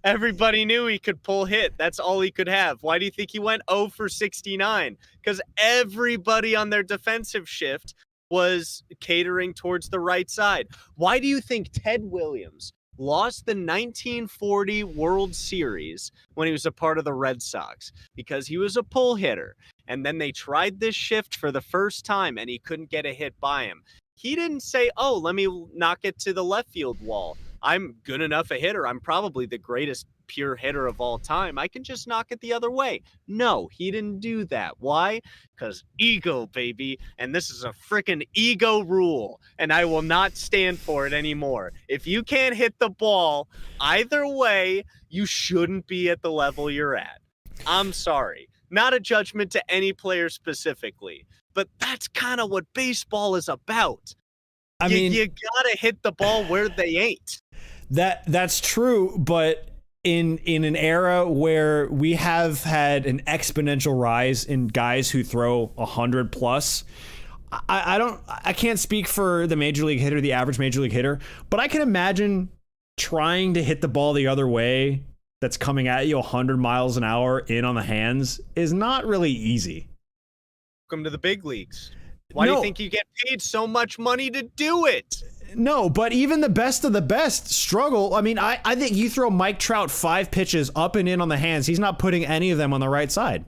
Everybody knew he could pull hit. That's all he could have. Why do you think he went 0 for 69? Because everybody on their defensive shift was catering towards the right side. Why do you think Ted Williams lost the 1940 World Series when he was a part of the Red Sox? Because he was a pull hitter. And then they tried this shift for the first time and he couldn't get a hit by him. He didn't say, oh, let me knock it to the left field wall. I'm good enough a hitter. I'm probably the greatest pure hitter of all time. I can just knock it the other way. No, he didn't do that. Why? Because ego, baby. And this is a freaking ego rule. And I will not stand for it anymore. If you can't hit the ball either way, you shouldn't be at the level you're at. I'm sorry. Not a judgment to any player specifically, but that's kind of what baseball is about. I mean, you gotta hit the ball where they ain't. That's true, but in an era where we have had an exponential rise in guys who throw 100 plus, I can't speak for the major league hitter, the average major league hitter, but I can imagine trying to hit the ball the other way that's coming at you 100 miles an hour in on the hands is not really easy. Welcome to the big leagues. Why do you think you get paid so much money to do it? No, but even the best of the best struggle. I mean, I think you throw Mike Trout 5 pitches up and in on the hands. He's not putting any of them on the right side.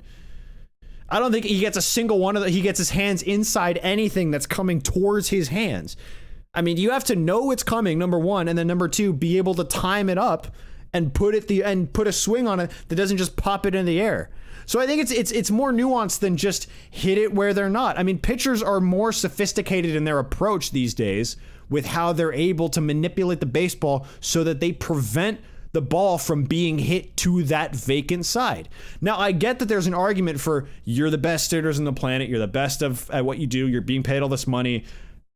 I don't think he gets a single one of them. He gets his hands inside anything that's coming towards his hands. I mean, you have to know it's coming, number one, and then number two, be able to time it up and put a swing on it that doesn't just pop it in the air. So I think it's more nuanced than just hit it where they're not. I mean, pitchers are more sophisticated in their approach these days with how they're able to manipulate the baseball so that they prevent the ball from being hit to that vacant side. Now, I get that there's an argument for you're the best hitters on the planet, you're the best at what you do, you're being paid all this money,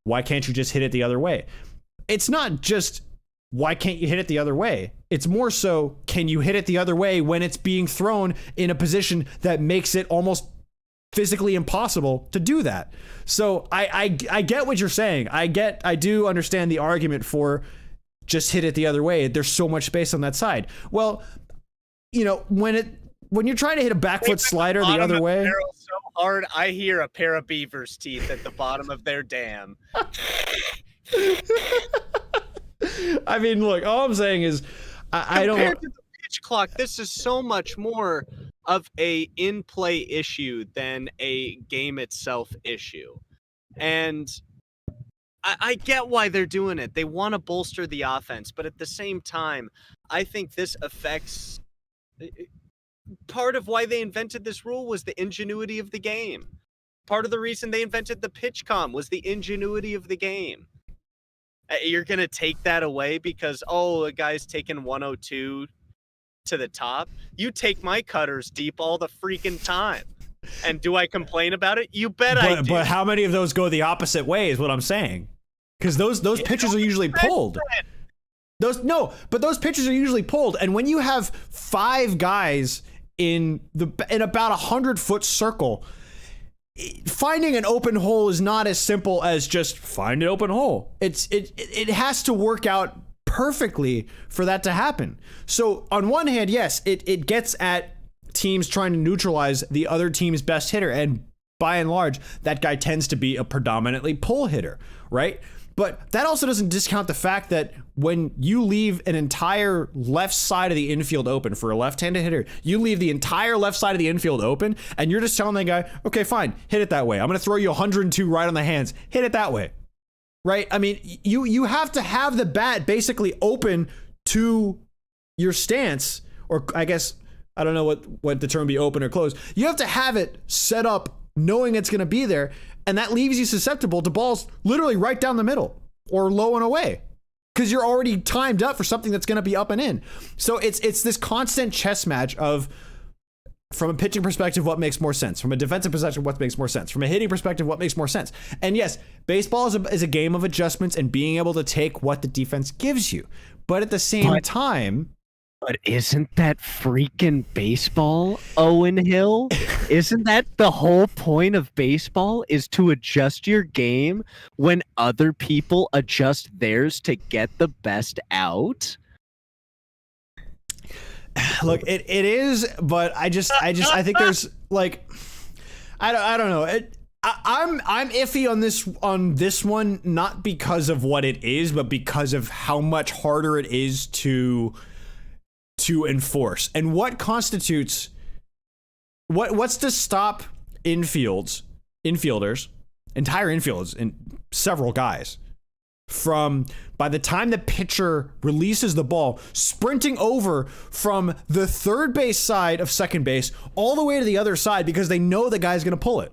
why can't you just hit it the other way? It's not just why can't you hit it the other way? It's more so, can you hit it the other way when it's being thrown in a position that makes it almost physically impossible to do that? So I get what you're saying. I do understand the argument for just hit it the other way. There's so much space on that side. Well, you know, when you're trying to hit a back foot slider the other way, so hard, I hear a pair of beaver's teeth at the bottom of their dam. I mean, look, all I'm saying is I don't. Compared to the pitch clock, this is so much more of a in-play issue than a game itself issue. And I get why they're doing it. They want to bolster the offense, but at the same time, I think this affects part of why they invented this rule was the ingenuity of the game. Part of the reason they invented the pitch com was the ingenuity of the game. You're going to take that away because, a guy's taking 102 to the top. You take my cutters deep all the freaking time. And do I complain about it? You bet I do. But how many of those go the opposite way is what I'm saying. Because those pitches are usually pulled. Those pitches are usually pulled. And when you have 5 guys in about 100-foot circle, finding an open hole is not as simple as just find an open hole. It has to work out perfectly for that to happen. So on one hand, yes, it gets at teams trying to neutralize the other team's best hitter, and by and large, that guy tends to be a predominantly pull hitter, right? But that also doesn't discount the fact that when you leave an entire left side of the infield open for a left-handed hitter, you leave the entire left side of the infield open, and you're just telling that guy, okay, fine, hit it that way. I'm going to throw you 102 right on the hands. Hit it that way, right? I mean, you have to have the bat basically open to your stance, or I guess, I don't know what the term be, open or closed. You have to have it set up knowing it's going to be there, and that leaves you susceptible to balls literally right down the middle or low and away because you're already timed up for something that's going to be up and in. So it's this constant chess match of, from a pitching perspective, what makes more sense? From a defensive perspective, what makes more sense? From a hitting perspective, what makes more sense? And yes, baseball is a game of adjustments and being able to take what the defense gives you. But at the same time... But isn't that freaking baseball, Owen Hill? Isn't that the whole point of baseball, is to adjust your game when other people adjust theirs to get the best out? Look, it is, but I think there's like, I don't know. I'm iffy on this one, not because of what it is, but because of how much harder it is to enforce, and what constitutes what's to stop infielders, entire infields, and several guys from, by the time the pitcher releases the ball, sprinting over from the third base side of second base all the way to the other side because they know the guy's going to pull it,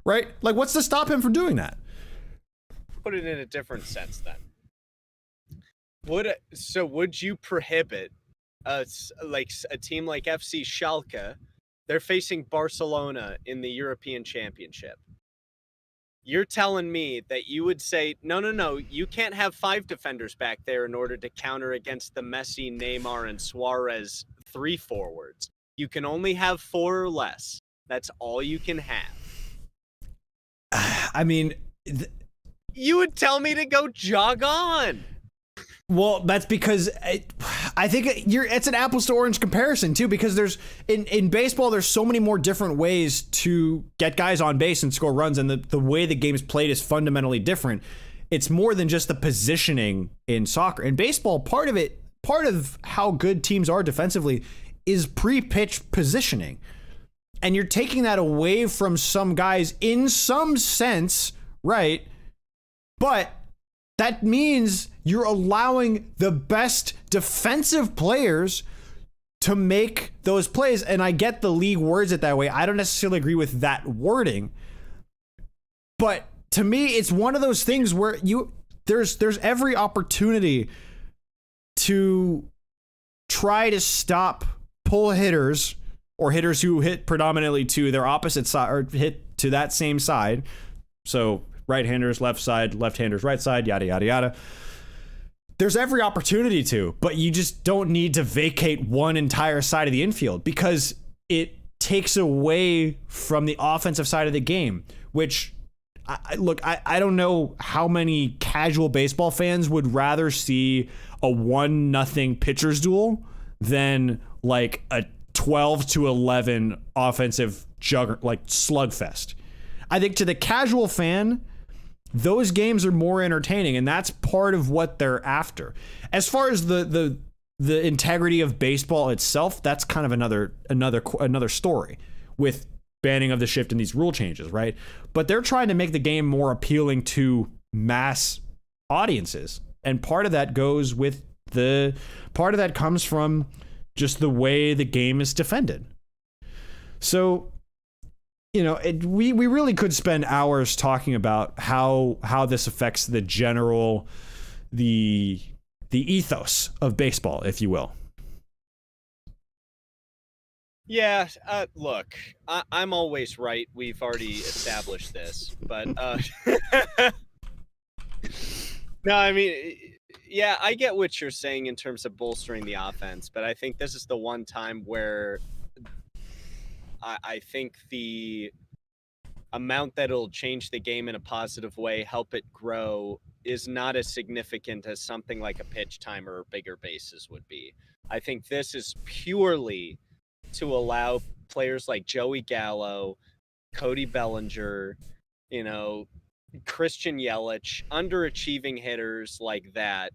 right? Like, what's to stop him from doing that? Put it in a different sense then. Would you prohibit like a team like FC Schalke? They're facing Barcelona in the European Championship. You're telling me that you would say, no, you can't have 5 defenders back there in order to counter against the Messi, Neymar, and Suarez 3 forwards. You can only have 4 or less. That's all you can have. I mean... you would tell me to go jog on. Well, that's because I think it's an apples to orange comparison too, because there's in baseball, there's so many more different ways to get guys on base and score runs, and the way the game is played is fundamentally different. It's more than just the positioning in soccer. In baseball, part of how good teams are defensively is pre-pitch positioning. And you're taking that away from some guys in some sense, right? But that means you're allowing the best defensive players to make those plays. And I get the league words it that way. I don't necessarily agree with that wording. But to me, it's one of those things where there's every opportunity to try to stop pull hitters or hitters who hit predominantly to their opposite side or hit to that same side. So right-handers, left side, left-handers, right side, yada, yada, yada. There's every opportunity to, but you just don't need to vacate one entire side of the infield because it takes away from the offensive side of the game, which I don't know how many casual baseball fans would rather see a 1-0 pitcher's duel than like a 12-11 offensive slugfest. I think to the casual fan, those games are more entertaining, and that's part of what they're after. As far as the integrity of baseball itself, that's kind of another story with banning of the shift and these rule changes, right? But they're trying to make the game more appealing to mass audiences, and part of that comes from just the way the game is defended. So, you know, we really could spend hours talking about how this affects the general the ethos of baseball, if you will. Yeah, look, I'm always right. We've already established this, but no, I mean, yeah, I get what you're saying in terms of bolstering the offense, but I think this is the one time where I think the amount that it'll change the game in a positive way, help it grow, is not as significant as something like a pitch timer or bigger bases would be. I think this is purely to allow players like Joey Gallo, Cody Bellinger, you know, Christian Yelich, underachieving hitters like that,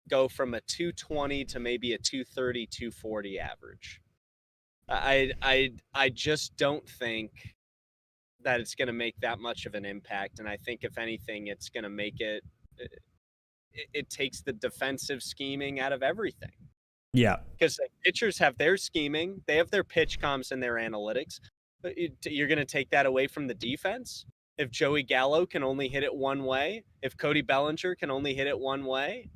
go from a 220 to maybe a 230, 240 average. I just don't think that it's going to make that much of an impact. And I think if anything, it's going to make it takes the defensive scheming out of everything. Yeah. Because pitchers have their scheming, they have their pitch comms and their analytics. But you're going to take that away from the defense? If Joey Gallo can only hit it one way, if Cody Bellinger can only hit it one way,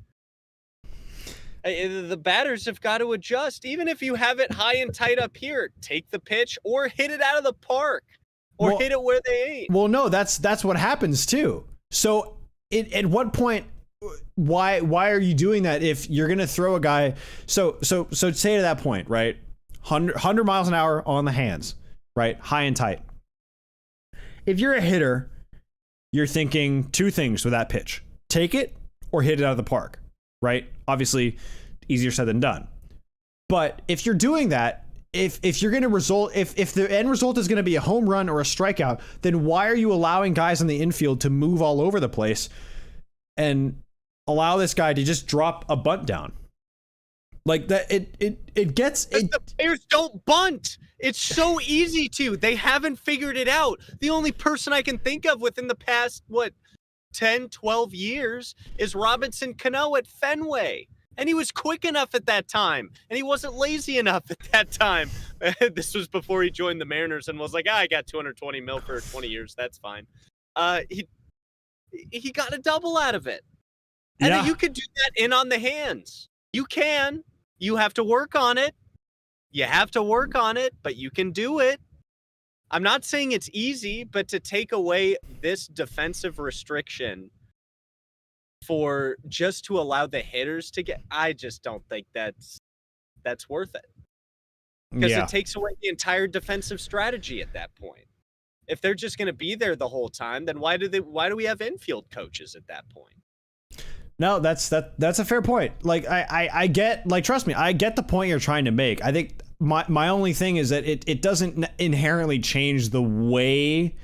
the batters have got to adjust. Even if you have it high and tight up here, take the pitch or hit it out of the park or hit it where they ain't. Well, no, that's what happens too. So at what point, why are you doing that if you're going to throw a guy? So say to that point, right? 100 miles an hour on the hands, right? High and tight. If you're a hitter, you're thinking two things with that pitch: take it or hit it out of the park, right? Obviously, easier said than done. But if you're doing that, if you're going to result, if the end result is going to be a home run or a strikeout, then why are you allowing guys in the infield to move all over the place and allow this guy to just drop a bunt down? Like that, it gets it. The players don't bunt. It's so easy to. They haven't figured it out. The only person I can think of within the past 10, 12 years is Robinson Cano at Fenway. And he was quick enough at that time. And he wasn't lazy enough at that time. This was before he joined the Mariners and was like, I got $220 million for 20 years. That's fine. He got a double out of it. And then you could do that in on the hands. You can. You have to work on it. But you can do it. I'm not saying it's easy, but to take away this defensive restriction for just to allow the hitters to get, I just don't think that's worth it. Because it takes away the entire defensive strategy at that point. If they're just going to be there the whole time, then why do we have infield coaches at that point? No, that's a fair point. Like I get, like, trust me, I get the point you're trying to make. I think my only thing is that it doesn't inherently change the way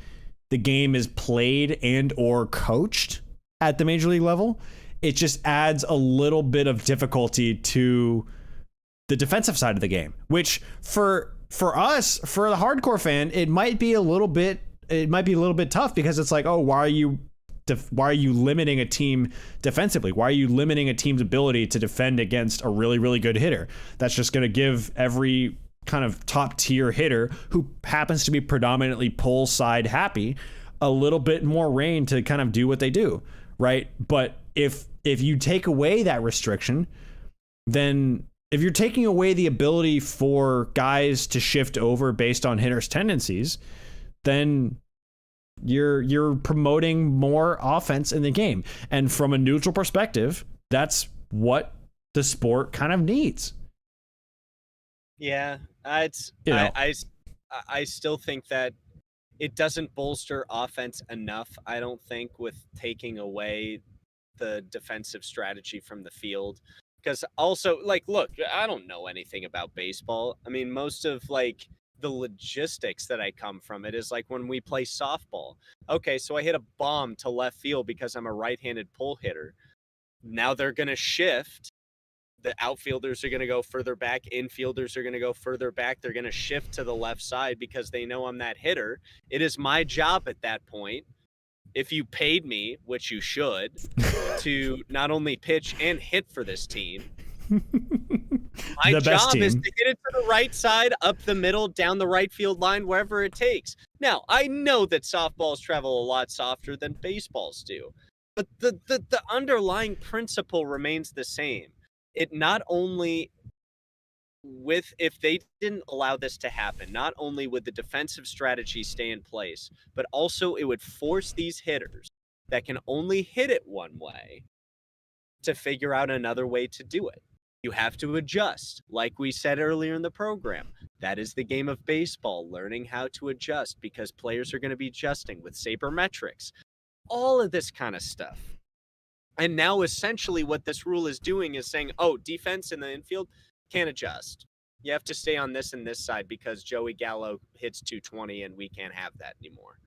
the game is played and or coached at the major league level. It just adds a little bit of difficulty to the defensive side of the game, which for us, for the hardcore fan, it might be a little bit tough, because it's like, oh, why are you why are you limiting a team defensively? Why are you limiting a team's ability to defend against a really, really good hitter? That's just going to give every kind of top tier hitter who happens to be predominantly pull side happy a little bit more reign to kind of do what they do, right? But if you take away that restriction, then if you're taking away the ability for guys to shift over based on hitters' tendencies, then you're promoting more offense in the game. And from a neutral perspective, that's what the sport kind of needs. Yeah, I still think that it doesn't bolster offense enough, I don't think, with taking away the defensive strategy from the field. Because also, like, look, I don't know anything about baseball. I mean, most of, like, the logistics that I come from it is like when we play softball. Okay, so I hit a bomb to left field because I'm a right-handed pull hitter. Now they're going to shift. The outfielders are going to go further back. Infielders are going to go further back. They're going to shift to the left side because they know I'm that hitter. It is my job at that point, if you paid me, which you should, to not only pitch and hit for this team. My job is to hit it to the right side, up the middle, down the right field line, wherever it takes. Now, I know that softballs travel a lot softer than baseballs do, but the underlying principle remains the same. It not only if they didn't allow this to happen, not only would the defensive strategy stay in place, but also it would force these hitters that can only hit it one way to figure out another way to do it. You have to adjust. Like we said earlier in the program, that is the game of baseball, learning how to adjust because players are going to be adjusting with sabermetrics, all of this kind of stuff. And now essentially what this rule is doing is saying, oh, defense in the infield can't adjust. You have to stay on this and this side because Joey Gallo hits 220 and we can't have that anymore.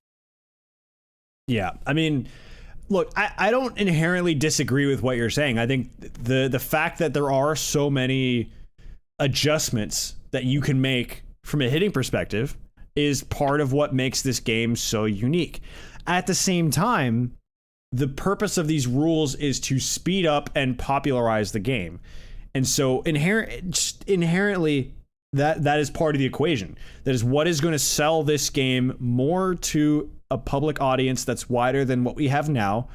Yeah, I mean, look, I don't inherently disagree with what you're saying. I think the fact that there are so many adjustments that you can make from a hitting perspective is part of what makes this game so unique. At the same time, the purpose of these rules is to speed up and popularize the game. And so inherently, that is part of the equation. That is what is going to sell this game more to a public audience that's wider than what we have now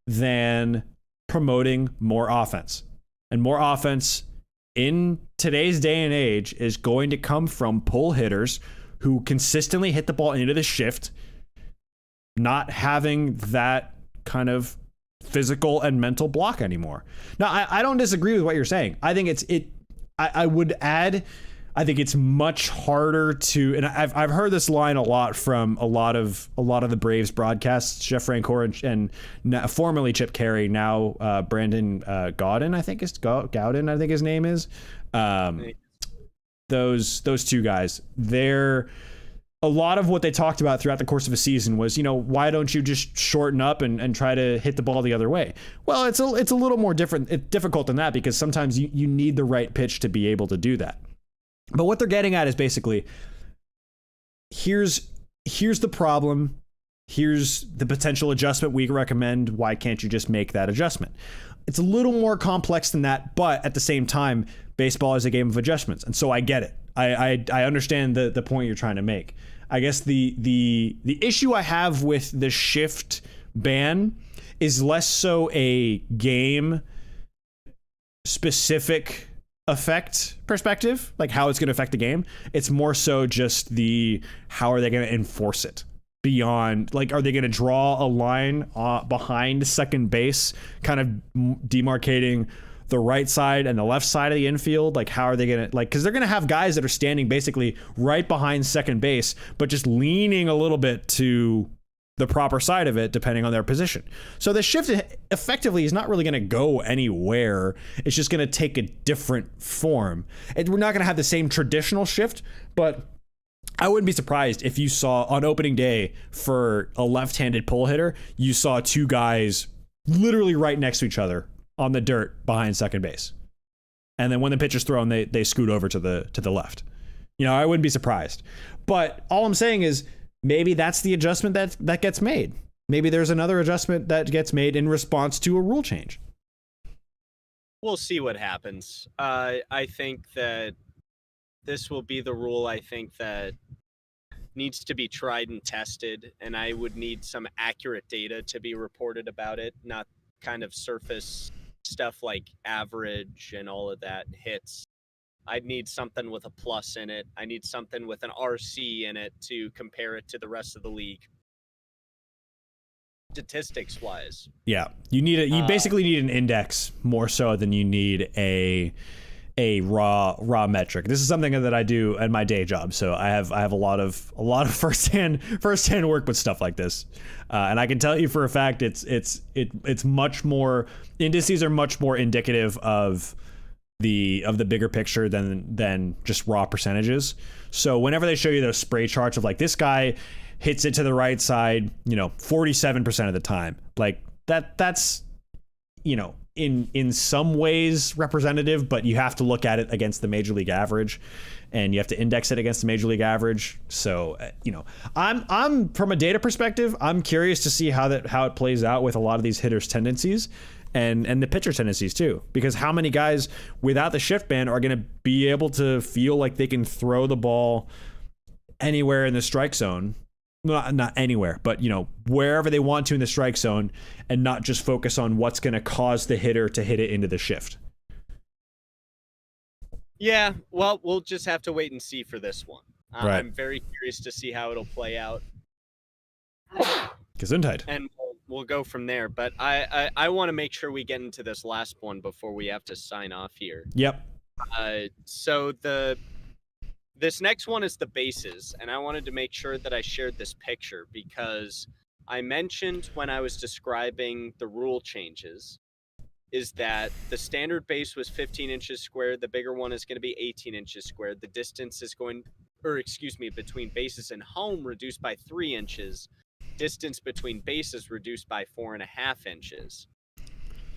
than promoting more offense. And more offense in today's day and age is going to come from pull hitters who consistently hit the ball into the shift, not having that kind of physical and mental block anymore. Now, I don't disagree with what you're saying. I think I would add, I think it's much harder to, and I've heard this line a lot from a lot of the Braves broadcasts. Jeff Francoeur and formerly Chip Carey, now Brandon Gaudin, I think his name is. Those two guys, a lot of what they talked about throughout the course of a season was, why don't you just shorten up and try to hit the ball the other way? Well, it's a little more difficult than that because sometimes you need the right pitch to be able to do that. But what they're getting at is basically, here's the problem. Here's the potential adjustment we recommend. Why can't you just make that adjustment? It's a little more complex than that, but at the same time, baseball is a game of adjustments. And so I get it. I understand the point you're trying to make. I guess the issue I have with the shift ban is less so a game specific effect perspective, like how it's going to affect the game. It's more so just how are they going to enforce it beyond, like, are they going to draw a line behind second base, kind of demarcating the right side and the left side of the infield? Like, how are they going to, like, because they're going to have guys that are standing basically right behind second base, but just leaning a little bit to the proper side of it, depending on their position. So the shift effectively is not really going to go anywhere. It's just going to take a different form. And we're not going to have the same traditional shift, but I wouldn't be surprised if you saw on opening day for a left-handed pull hitter, you saw two guys literally right next to each other on the dirt behind second base. And then when the pitcher's thrown, they scoot over to the left. I wouldn't be surprised. But all I'm saying is maybe that's the adjustment that gets made. maybe there's another adjustment that gets made in response to a rule change. We'll see what happens. I think that this will be the rule. I think that needs to be tried and tested, and I would need some accurate data to be reported about it, not kind of surface stuff like average and all of that hits. I'd need something with a plus in it. I need something with an RC in it to compare it to the rest of the league. Statistics wise. Yeah. You basically need an index more so than you need a raw metric. This is something that I do at my day job, so I have a lot of firsthand work with stuff like this, and I can tell you for a fact it's much more, indices are much more indicative of the bigger picture than just raw percentages. So whenever they show you those spray charts of like, this guy hits it to the right side, 47% of the time, like that's in some ways representative, but you have to look at it against the major league average, and you have to index it against the major league average. So, I'm from a data perspective, I'm curious to see how it plays out with a lot of these hitters' tendencies and the pitcher tendencies too, because how many guys without the shift ban are going to be able to feel like they can throw the ball anywhere in the strike zone? Not anywhere, but wherever they want to in the strike zone, and not just focus on what's going to cause the hitter to hit it into the shift. Yeah, well, we'll just have to wait and see for this one. Right. I'm very curious to see how it'll play out. Gesundheit. And we'll go from there. But I want to make sure we get into this last one before we have to sign off here. Yep. So this next one is the bases, and I wanted to make sure that I shared this picture because I mentioned when I was describing the rule changes is that the standard base was 15 inches squared. The bigger one is going to be 18 inches squared. The distance is between bases and home reduced by 3 inches. Distance between bases reduced by 4.5 inches.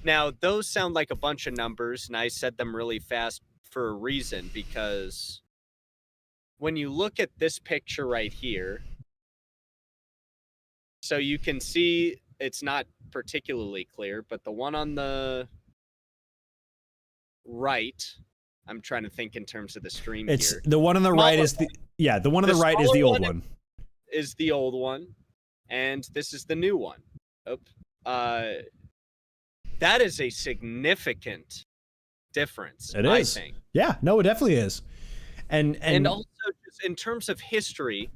Now, those sound like a bunch of numbers, and I said them really fast for a reason, because when you look at this picture right here, so you can see it's not particularly clear, but the one on the right, I'm trying to think in terms of the stream it's here. The one on the right is the one on the right is the old one. Is the old one, and this is the new one. That is a significant difference. I think. Yeah, no, it definitely is. And also, just in terms of history,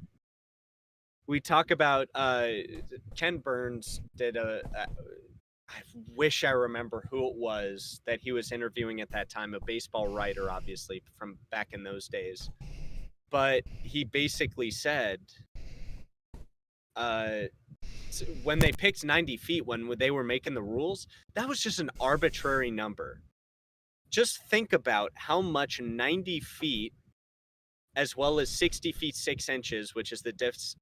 we talk about Ken Burns did I wish I remember who it was that he was interviewing at that time, a baseball writer, obviously, from back in those days. But he basically said when they picked 90 feet, when they were making the rules, that was just an arbitrary number. Just think about how much 90 feet as well as 60 feet 6 inches, which is the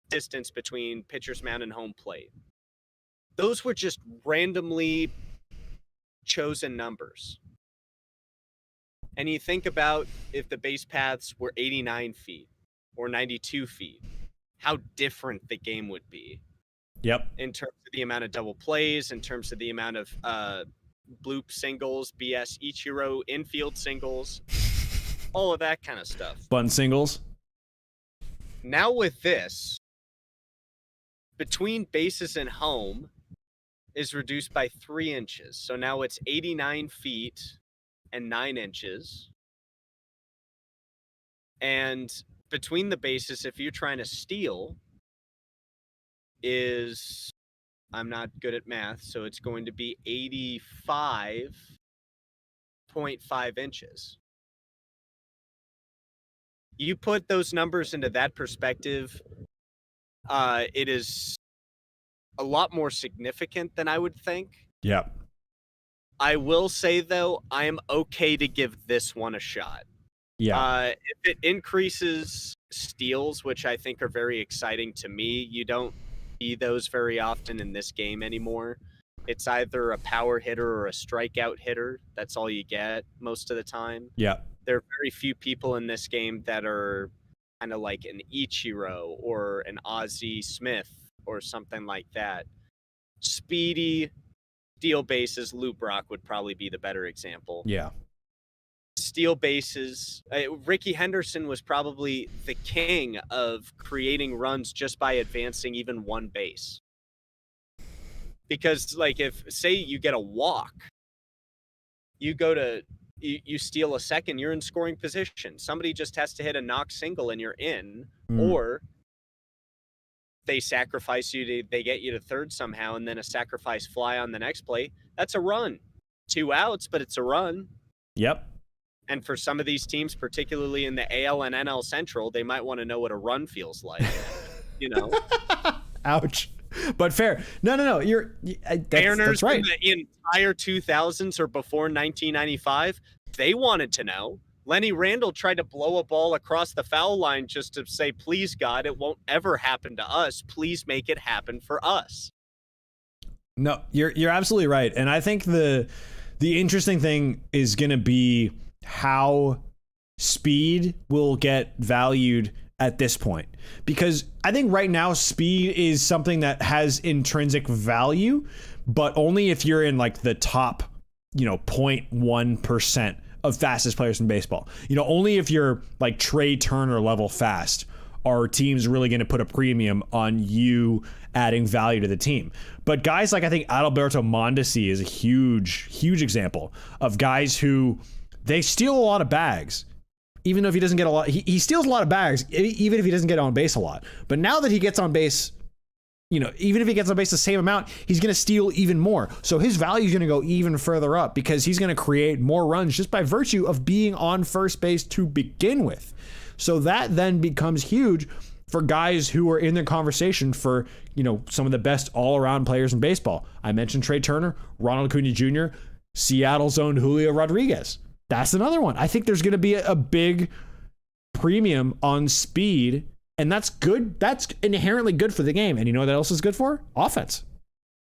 distance between pitcher's mound and home plate. Those were just randomly chosen numbers. And you think about if the base paths were 89 feet or 92 feet, how different the game would be. Yep. In terms of the amount of double plays, in terms of the amount of bloop singles, BS Ichiro infield singles, all of that kind of stuff. Bunt singles. Now with this, between bases and home is reduced by 3 inches. So now it's 89 feet and 9 inches. And between the bases, if you're trying to steal, is, I'm not good at math, so it's going to be 85.5 inches. You put those numbers into that perspective, it is a lot more significant than I would think. Yeah. I will say, though, I am okay to give this one a shot. Yeah. If it increases steals, which I think are very exciting to me, you don't see those very often in this game anymore. It's either a power hitter or a strikeout hitter. That's all you get most of the time. Yeah. There are very few people in this game that are kind of like an Ichiro or an Ozzie Smith or something like that. speedy, steel bases. Lou Brock would probably be the better example. Yeah. Steel bases. Ricky Henderson was probably the king of creating runs just by advancing even one base. Because, like, if, say, you get a walk, you steal a second, you're in scoring position. Somebody just has to hit a knock single and you're in, or they sacrifice you, they get you to third somehow, and then a sacrifice fly on the next play. That's a run. 2 outs, but it's a run. Yep. And for some of these teams, particularly in the AL and NL Central, they might want to know what a run feels like. Ouch. But fair. No. That's right. In the entire 2000s or before 1995, they wanted to know. Lenny Randle tried to blow a ball across the foul line just to say, please, God, it won't ever happen to us. Please make it happen for us. No, you're absolutely right. And I think the interesting thing is going to be how speed will get valued at this point, because I think right now speed is something that has intrinsic value, but only if you're in like the top, 0.1% of fastest players in baseball. Only if you're like Trey Turner level fast are teams really going to put a premium on you adding value to the team. But guys like, I think Adalberto Mondesi is a huge example of guys who they steal a lot of bags. Even though if he doesn't get a lot, he steals a lot of bags, even if he doesn't get on base a lot. But now that he gets on base, even if he gets on base the same amount, he's going to steal even more. So his value is going to go even further up because he's going to create more runs just by virtue of being on first base to begin with. So that then becomes huge for guys who are in the conversation for, some of the best all-around players in baseball. I mentioned Trey Turner, Ronald Acuna Jr., Seattle's own Julio Rodriguez. That's another one. I think there's going to be a big premium on speed, and that's good. That's inherently good for the game. And you know what else is good for? Offense.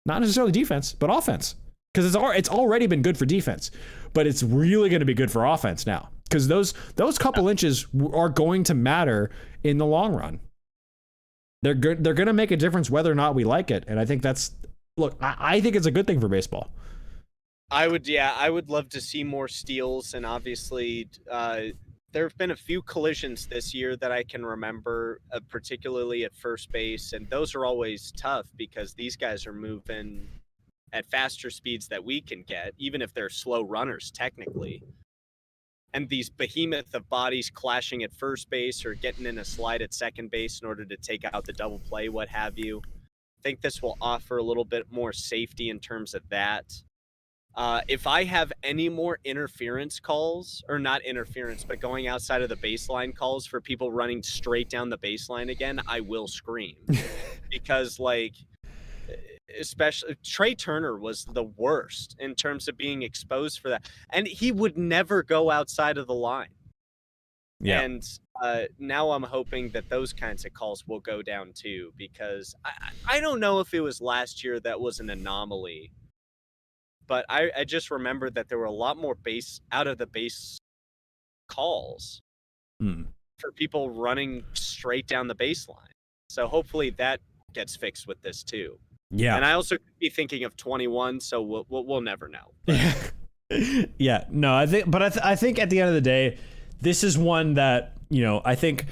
Not necessarily defense, but offense. Because it's already been good for defense, but it's really going to be good for offense now. Because those couple inches are going to matter in the long run. They're good. They're going to make a difference whether or not we like it. And I think I think it's a good thing for baseball. I would love to see more steals, and obviously there have been a few collisions this year that I can remember, particularly at first base, and those are always tough because these guys are moving at faster speeds that we can get, even if they're slow runners technically. And these behemoth of bodies clashing at first base or getting in a slide at second base in order to take out the double play, what have you. I think this will offer a little bit more safety in terms of that. If I have any more interference calls, or not interference, but going outside of the baseline calls for people running straight down the baseline again, I will scream. Because, especially Trey Turner was the worst in terms of being exposed for that. And he would never go outside of the line. Yeah. And now I'm hoping that those kinds of calls will go down too, because I don't know if it was last year that was an anomaly. But I just remember that there were a lot more out of the base calls for people running straight down the baseline. So hopefully that gets fixed with this too. Yeah. And I also could be thinking of 21, so we'll never know. Yeah. No, I think at the end of the day, this is one that, I think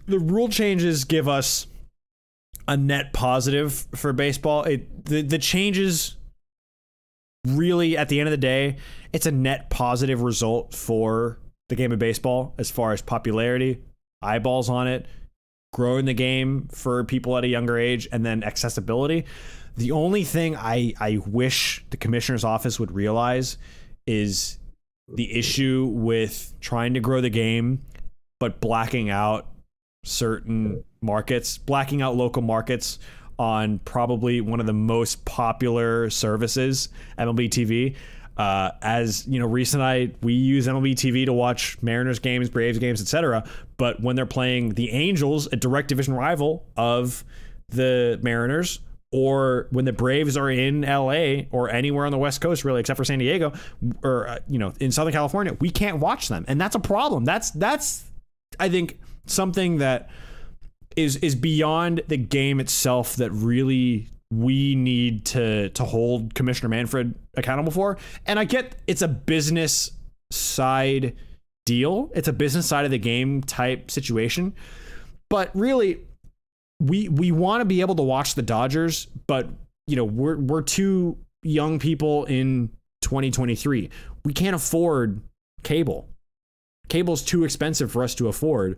the rule changes give us a net positive for baseball. The changes, really, at the end of the day, it's a net positive result for the game of baseball as far as popularity, eyeballs on it, growing the game for people at a younger age, and then accessibility. The only thing I wish the commissioner's office would realize is the issue with trying to grow the game, but blacking out certain markets, blacking out local markets on probably one of the most popular services, MLB TV. As Reese and we use MLB TV to watch Mariners games, Braves games, etc. But when they're playing the Angels, a direct division rival of the Mariners, or when the Braves are in LA or anywhere on the West Coast, really, except for San Diego, or in Southern California, we can't watch them, and that's a problem. That's I think something that is beyond the game itself that really we need to hold Commissioner Manfred accountable for. And I get it's a business side deal. It's a business side of the game type situation. But really, we want to be able to watch the Dodgers, but we're two young people in 2023. We can't afford cable. Cable's too expensive for us to afford.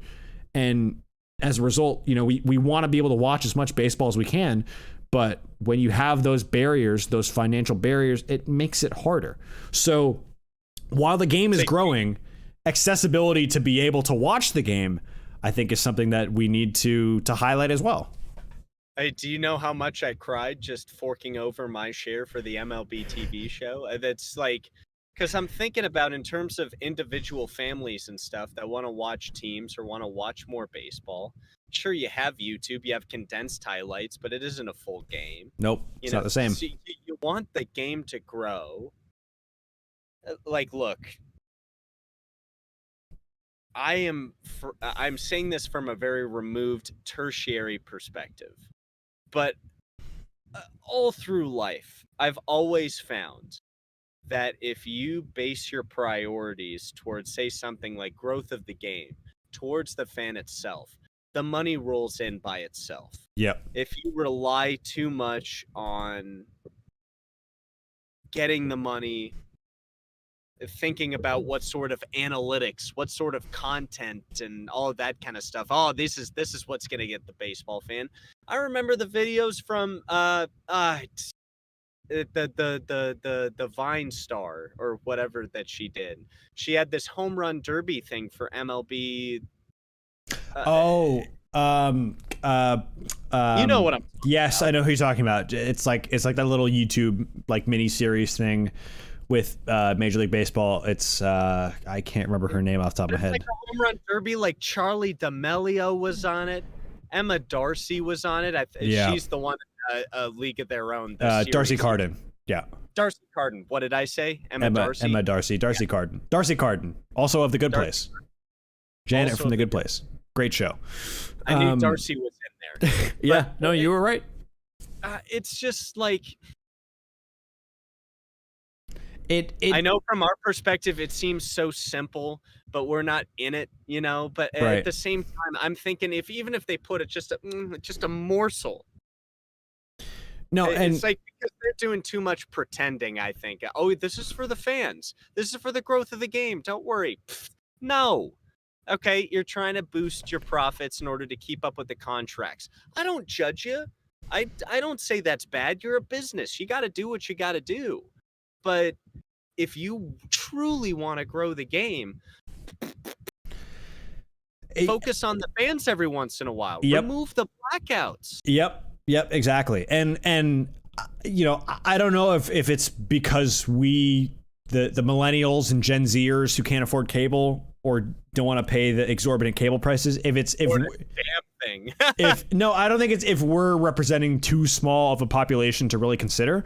And as a result, we want to be able to watch as much baseball as we can. But when you have those barriers, those financial barriers, it makes it harder. So while the game is growing, accessibility to be able to watch the game, I think, is something that we need to highlight as well. Hey, do you know how much I cried just forking over my share for the MLB TV show? That's like, because I'm thinking about in terms of individual families and stuff that want to watch teams or want to watch more baseball. Sure, you have YouTube, you have condensed highlights, but it isn't a full game. Nope, it's not the same. So you want the game to grow. Like, look, I'm saying this from a very removed tertiary perspective, but all through life, I've always found that if you base your priorities towards, say, something like growth of the game, towards the fan itself, the money rolls in by itself. Yep. If you rely too much on getting the money, thinking about what sort of analytics, what sort of content, and all of that kind of stuff. Oh, this is what's gonna get the baseball fan. I remember the videos from the Vine star or whatever that she did. She had this home run derby thing for MLB. You know what I'm yes, about. I know who you're talking about. It's like that little YouTube like mini series thing with Major League Baseball. It's I can't remember her name off the top of my head. Like a home run derby, like Charlie D'Amelio was on it. Emma Darcy was on it. She's the one League of Their Own. Darcy Carden. Yeah. Darcy Carden. What did I say? Emma Darcy. Darcy Carden. Darcy Carden. Also of The Good Place. Janet from The Good Place. Great show. I knew Darcy was in there. Yeah. No, you were right. It's just like it. I know from our perspective, it seems so simple, but we're not in it, But at the same time, I'm thinking even if they put it just a morsel. No, and it's like because they're doing too much pretending. I think. Oh, this is for the fans. This is for the growth of the game. Don't worry. No. Okay, you're trying to boost your profits in order to keep up with the contracts. I don't judge you. I don't say that's bad. You're a business. You got to do what you got to do. But if you truly want to grow the game, focus on the fans every once in a while. Yep. Remove the blackouts. Yep, exactly. And I don't know if it's because the millennials and Gen Zers who can't afford cable or don't want to pay the exorbitant cable prices. If damn thing. No, I don't think it's if we're representing too small of a population to really consider.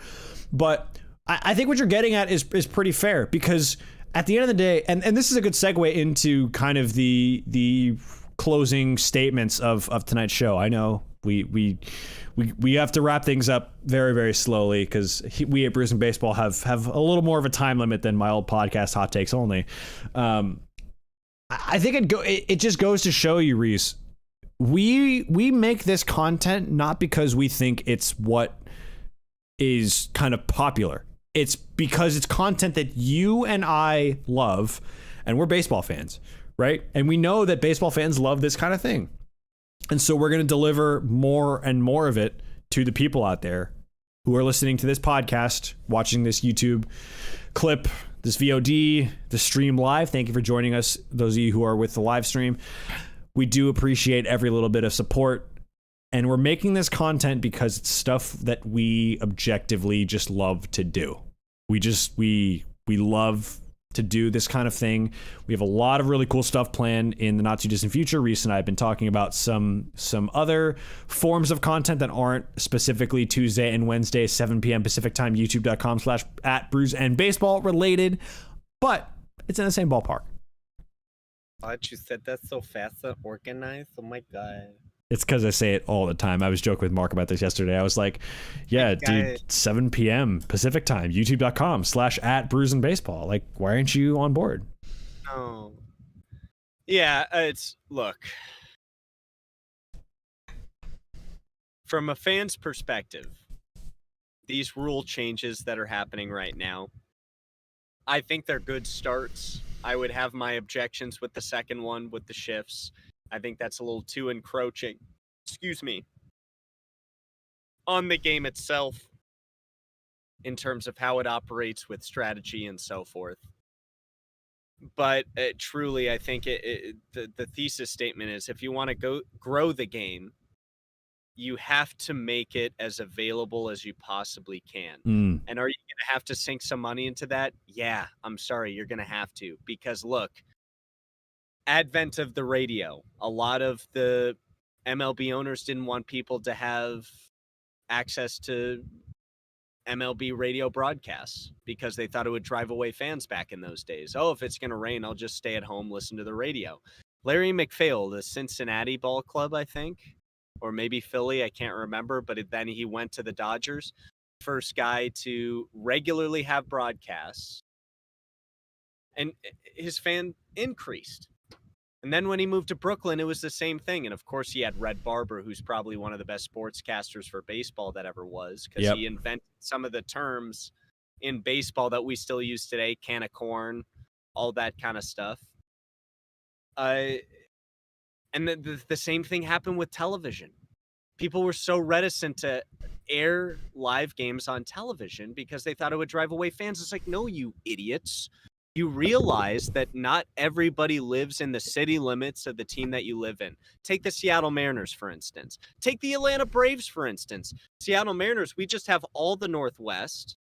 But I think what you're getting at is pretty fair, because at the end of the day, and this is a good segue into kind of the closing statements of tonight's show. I know we have to wrap things up very, very slowly because we at Brews and Baseball have a little more of a time limit than my old podcast, Hot Takes Only. I think it just goes to show you, Reese, we make this content not because we think it's what is kind of popular. It's because it's content that you and I love, and we're baseball fans, right? And we know that baseball fans love this kind of thing. And so we're going to deliver more and more of it to the people out there who are listening to this podcast, watching this YouTube clip, this VOD, the stream live. Thank you for joining us, those of you who are with the live stream. We do appreciate every little bit of support. And we're making this content because it's stuff that we objectively just love to do. We love to do this kind of thing. We have a lot of really cool stuff planned in the not too distant future. Reese and I have been talking about some other forms of content that aren't specifically Tuesday and Wednesday, 7 p.m. Pacific time, youtube.com/@Brews and Baseball related, but it's in the same ballpark. But you said that so fast and organized. Oh my God. It's because I say it all the time. I was joking with Mark about this yesterday. I was like, yeah, dude, 7 p.m. Pacific time, youtube.com/@Brews and Baseball. Like, why aren't you on board? Oh. Yeah, look. From a fan's perspective, these rule changes that are happening right now, I think they're good starts. I would have my objections with the second one with the shifts. I think that's a little too encroaching, on the game itself in terms of how it operates with strategy and so forth. But truly, I think the thesis statement is if you want to grow the game, you have to make it as available as you possibly can. And are you going to have to sink some money into that? Yeah, I'm sorry, you're going to have to. Because look, advent of the radio, a lot of the MLB owners didn't want people to have access to MLB radio broadcasts because they thought it would drive away fans back in those days. Oh, if it's going to rain, I'll just stay at home, listen to the radio. Larry McPhail, the Cincinnati ball club, I think, or maybe Philly, I can't remember, but then he went to the Dodgers. First guy to regularly have broadcasts, and his fan increased. And then when he moved to Brooklyn, it was the same thing. And of course, he had Red Barber, who's probably one of the best sportscasters for baseball that ever was, because he invented some of the terms in baseball that we still use today, can of corn, all that kind of stuff. And the same thing happened with television. People were so reticent to air live games on television because they thought it would drive away fans. It's like, no, you idiots. You realize that not everybody lives in the city limits of the team that you live in. Take the Seattle Mariners, for instance. Take the Atlanta Braves, for instance. Seattle Mariners, we just have all the Northwest.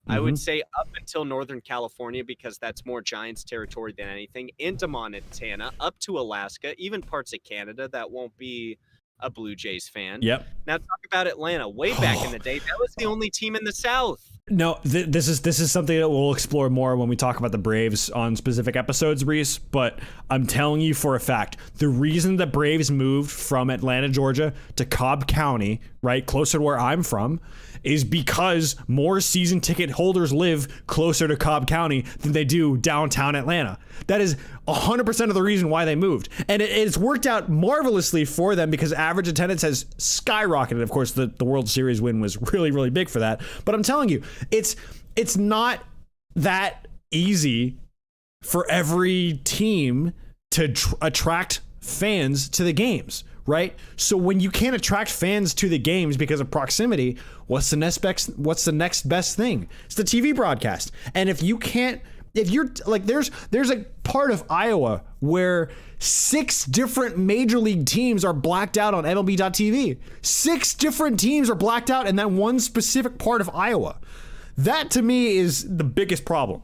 I would say up until Northern California, because that's more Giants territory than anything, into Montana, up to Alaska, even parts of Canada that won't be a Blue Jays fan. Now talk about Atlanta. Way back in the day, that was the only team in the South. No, this is something that we'll explore more when we talk about the Braves on specific episodes, Reese. But I'm telling you for a fact, the reason the Braves moved from Atlanta, Georgia to Cobb County, right, closer to where I'm from, is because more season ticket holders live closer to Cobb County than they do downtown Atlanta. That is 100% of the reason why they moved. And it's worked out marvelously for them because average attendance has skyrocketed. Of course, the World Series win was really, really big for that. But I'm telling you, it's not that easy for every team to attract fans to the games, right? So when you can't attract fans to the games because of proximity, what's the next best thing? It's the TV broadcast. And if you're like, there's a part of Iowa where 6 different major league teams are blacked out on MLB.TV. 6 different teams are blacked out in that one specific part of Iowa. That to me is the biggest problem.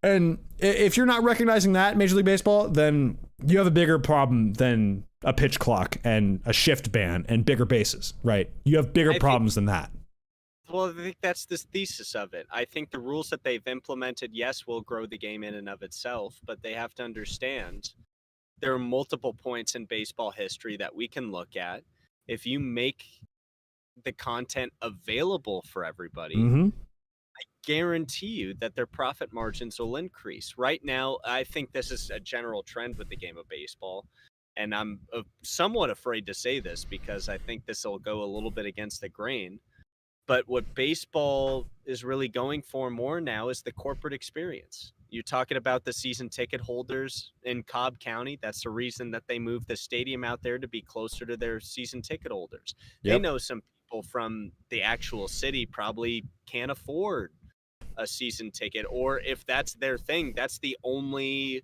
And if you're not recognizing that, Major League Baseball, then you have a bigger problem than a pitch clock and a shift ban and bigger bases, right? You have bigger problems than that. Well, I think that's the thesis of it. I think the rules that they've implemented, yes, will grow the game in and of itself, but they have to understand there are multiple points in baseball history that we can look at. If you make the content available for everybody, I guarantee you that their profit margins will increase. Right now, I think this is a general trend with the game of baseball. And I'm somewhat afraid to say this because I think this will go a little bit against the grain. But what baseball is really going for more now is the corporate experience. You're talking about the season ticket holders in Cobb County. That's the reason that they moved the stadium out there, to be closer to their season ticket holders. They know some people from the actual city probably can't afford a season ticket, or if that's their thing, that's the only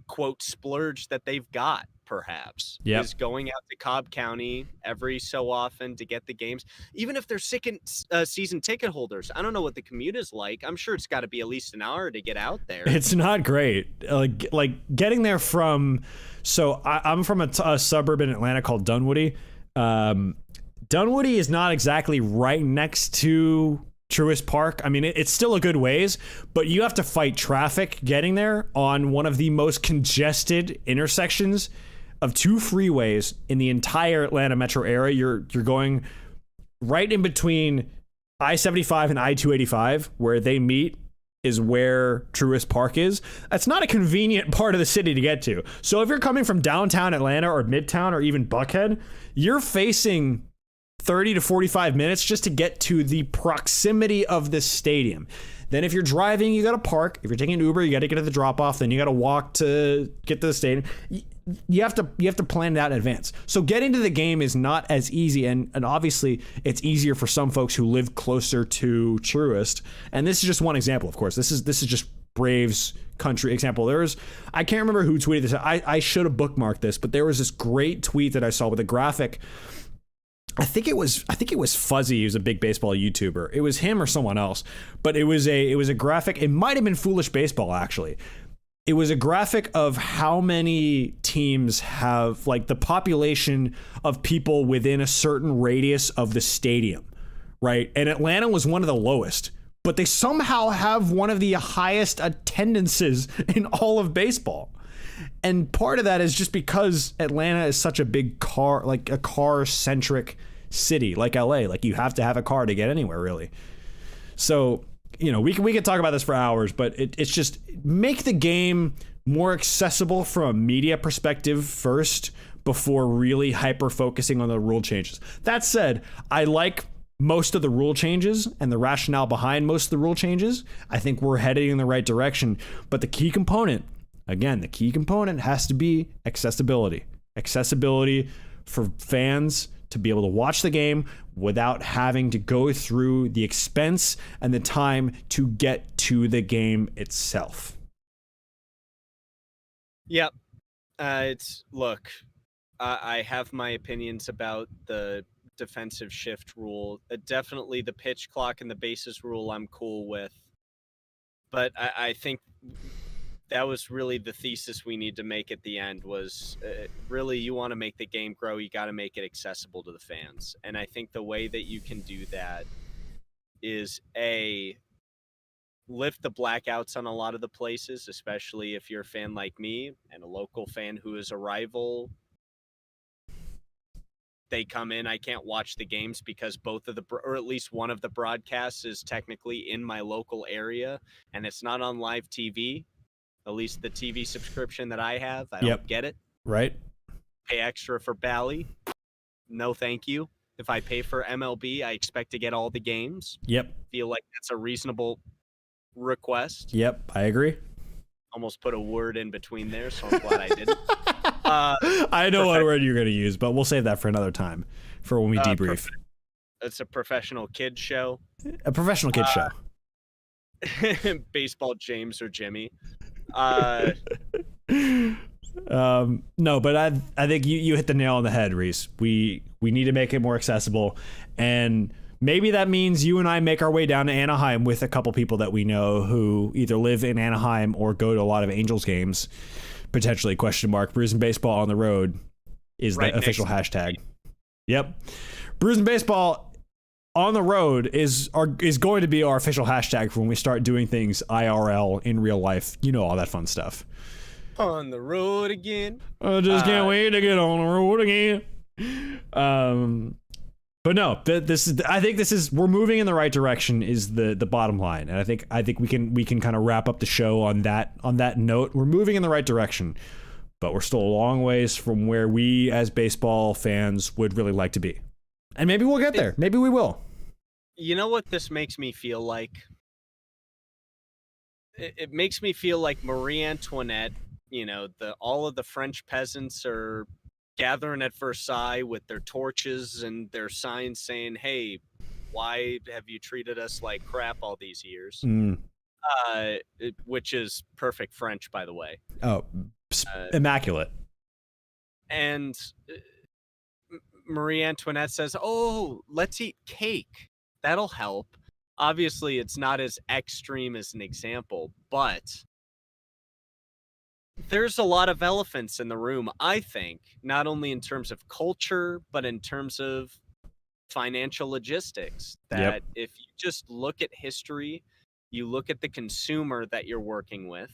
quote splurge that they've got, perhaps, is going out to Cobb County every so often to get the games. Even if they're season ticket holders, I don't know what the commute is like. I'm sure it's got to be at least an hour to get out there. It's not great. Like getting there from, so I'm from a suburb in Atlanta called Dunwoody. Dunwoody is not exactly right next to Truist Park. I mean, it's still a good ways, but you have to fight traffic getting there on one of the most congested intersections of 2 freeways in the entire Atlanta metro area. You're going right in between I-75 and I-285, where they meet is where Truist Park is. That's not a convenient part of the city to get to. So if you're coming from downtown Atlanta or Midtown or even Buckhead, you're facing 30 to 45 minutes just to get to the proximity of the stadium. Then if you're driving, you got to park. If you're taking an Uber, you got to get to the drop off. Then you got to walk to get to the stadium. You have to plan it out in advance. So getting to the game is not as easy, and obviously it's easier for some folks who live closer to Truist. And this is just one example, of course. This is just Braves country example. I can't remember who tweeted this. I should have bookmarked this, but there was this great tweet that I saw with a graphic. I think it was Fuzzy, who's a big baseball YouTuber. It was him or someone else, but it was a graphic. It might have been Foolish Baseball, actually. It was a graphic of how many teams have, like, the population of people within a certain radius of the stadium, right? And Atlanta was one of the lowest, but they somehow have one of the highest attendances in all of baseball. And part of that is just because Atlanta is such a big car-centric city, like LA. Like, you have to have a car to get anywhere, really. So, you know, we could talk about this for hours, but it's just make the game more accessible from a media perspective first before really hyper-focusing on the rule changes. That said, I like most of the rule changes and the rationale behind most of the rule changes. I think we're heading in the right direction, but the key component has to be accessibility. Accessibility for fans to be able to watch the game without having to go through the expense and the time to get to the game itself. Yep. I have my opinions about the defensive shift rule. Definitely the pitch clock and the bases rule I'm cool with. But I think that was really the thesis we need to make at the end was really you want to make the game grow, you got to make it accessible to the fans. And I think the way that you can do that is lift the blackouts on a lot of the places, especially if you're a fan like me and a local fan who is a rival. They come in, I can't watch the games because or at least one of the broadcasts is technically in my local area and it's not on live TV. At least the TV subscription that I have, I don't get it. Right. Pay extra for Bally. No, thank you. If I pay for MLB, I expect to get all the games. Yep. Feel like that's a reasonable request. Yep, I agree. Almost put a word in between there, so I'm glad I didn't. I know what word you're going to use, but we'll save that for another time, for when we debrief. It's a professional kid show. A professional kid show. Baseball James or Jimmy. No, but I think you hit the nail on the head, Reese. We need to make it more accessible, and maybe that means you and I make our way down to Anaheim with a couple people that we know who either live in Anaheim or go to a lot of Angels games. Potentially, question mark. Brews and Baseball on the road is the official hashtag. Yep. Brews and Baseball on the road is going to be our official hashtag for when we start doing things IRL in real life. You know, all that fun stuff. On the road again. I just can't wait to get on the road again. But no, we're moving in the right direction is the bottom line. And I think we can kind of wrap up the show on that note. We're moving in the right direction, but we're still a long ways from where we as baseball fans would really like to be. And maybe we'll get there. Maybe we will. You know what this makes me feel like? It makes me feel like Marie Antoinette, you know, all of the French peasants are gathering at Versailles with their torches and their signs saying, hey, why have you treated us like crap all these years? Which is perfect French, by the way. Oh, immaculate. And Marie Antoinette says, oh, let's eat cake. That'll help. Obviously, it's not as extreme as an example, but there's a lot of elephants in the room, I think, not only in terms of culture, but in terms of financial logistics. That if you just look at history, you look at the consumer that you're working with,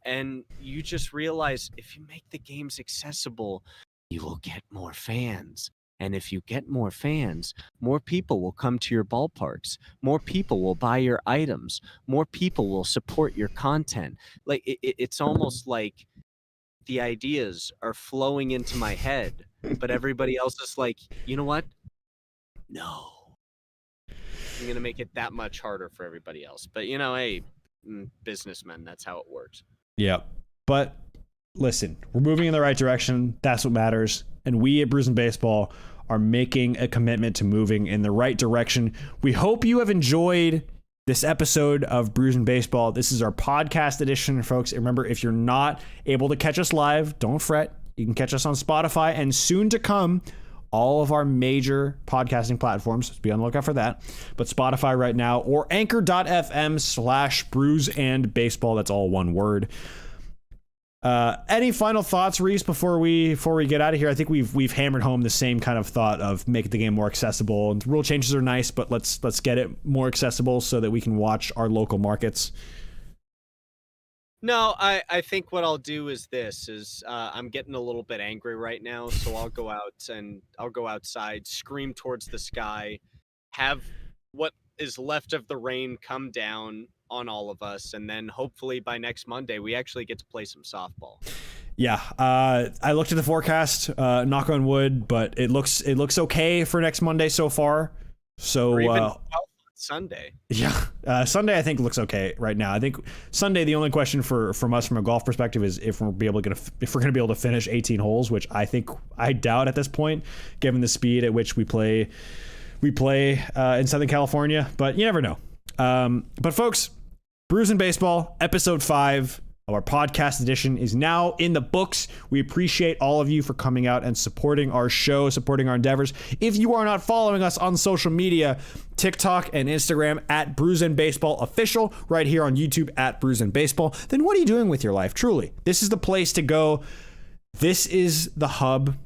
And you just realize if you make the games accessible, you will get more fans. And if you get more fans, more people will come to your ballparks. More people will buy your items. More people will support your content. Like it's almost like the ideas are flowing into my head, but everybody else is like, you know what? No. I'm going to make it that much harder for everybody else. But, hey, businessmen, that's how it works. Yeah. But listen, we're moving in the right direction. That's what matters. And we at Brews and Baseball are making a commitment to moving in the right direction. We hope you have enjoyed this episode of Brews and Baseball. This is our podcast edition, folks. Remember, if you're not able to catch us live, don't fret. You can catch us on Spotify and soon to come, all of our major podcasting platforms. Be on the lookout for that. But Spotify right now, or anchor.fm/Brews and Baseball. That's all one word. Any final thoughts, Reese, before we get out of here? I think we've hammered home the same kind of thought of making the game more accessible. And rule changes are nice, but let's get it more accessible so that we can watch our local markets. No, I think what I'll do is I'm getting a little bit angry right now, so I'll go outside, scream towards the sky, have what is left of the rain come down on all of us, and then hopefully by next Monday we actually get to play some softball. Yeah, I looked at the forecast, knock on wood, but it looks okay for next Monday so far. So or even Sunday. Yeah, Sunday I think looks okay right now. I think Sunday, the only question from us from a golf perspective is if we're gonna be able to finish 18 holes, which I doubt at this point, given the speed at which we play in Southern California. But you never know. But folks, Brews and Baseball episode 5 of our podcast edition is now in the books. We appreciate all of you for coming out and supporting our show, supporting our endeavors. If you are not following us on social media, TikTok and Instagram at Brews and Baseball Official, right here on YouTube at Brews and Baseball, then what are you doing with your life? Truly, this is the place to go. This is the hub.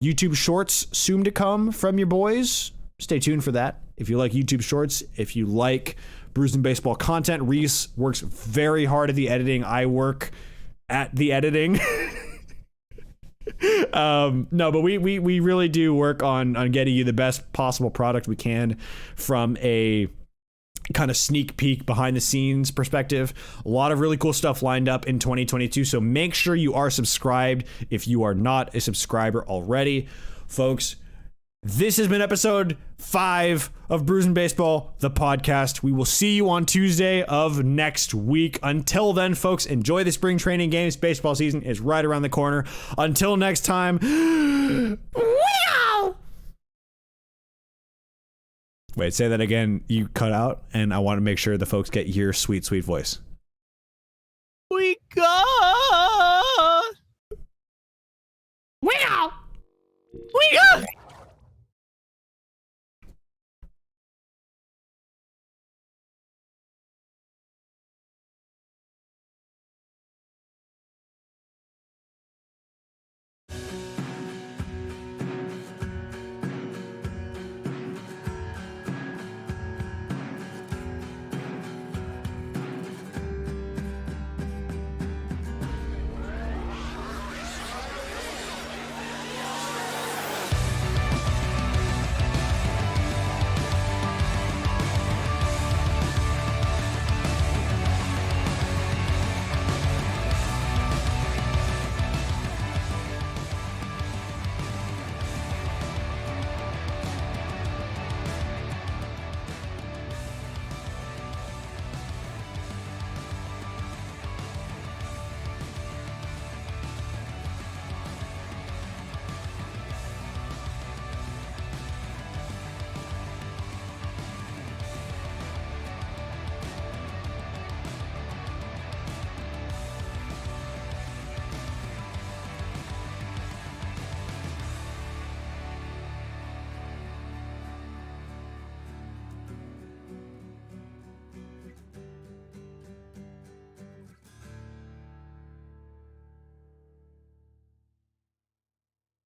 YouTube Shorts soon to come from your boys. Stay tuned for that. If you like YouTube Shorts, if you like Brews and Baseball content, Reese works very hard at the editing. I work at the editing. No, but we really do work on getting you the best possible product we can from a kind of sneak peek behind the scenes perspective. A lot of really cool stuff lined up in 2022. So make sure you are subscribed if you are not a subscriber already. Folks, this has been episode 5 of Brews and Baseball, the podcast. We will see you on Tuesday of next week. Until then, folks, enjoy the spring training games. Baseball season is right around the corner. Until next time. Wait, say that again. You cut out, and I want to make sure the folks get your sweet, sweet voice. We got. We go.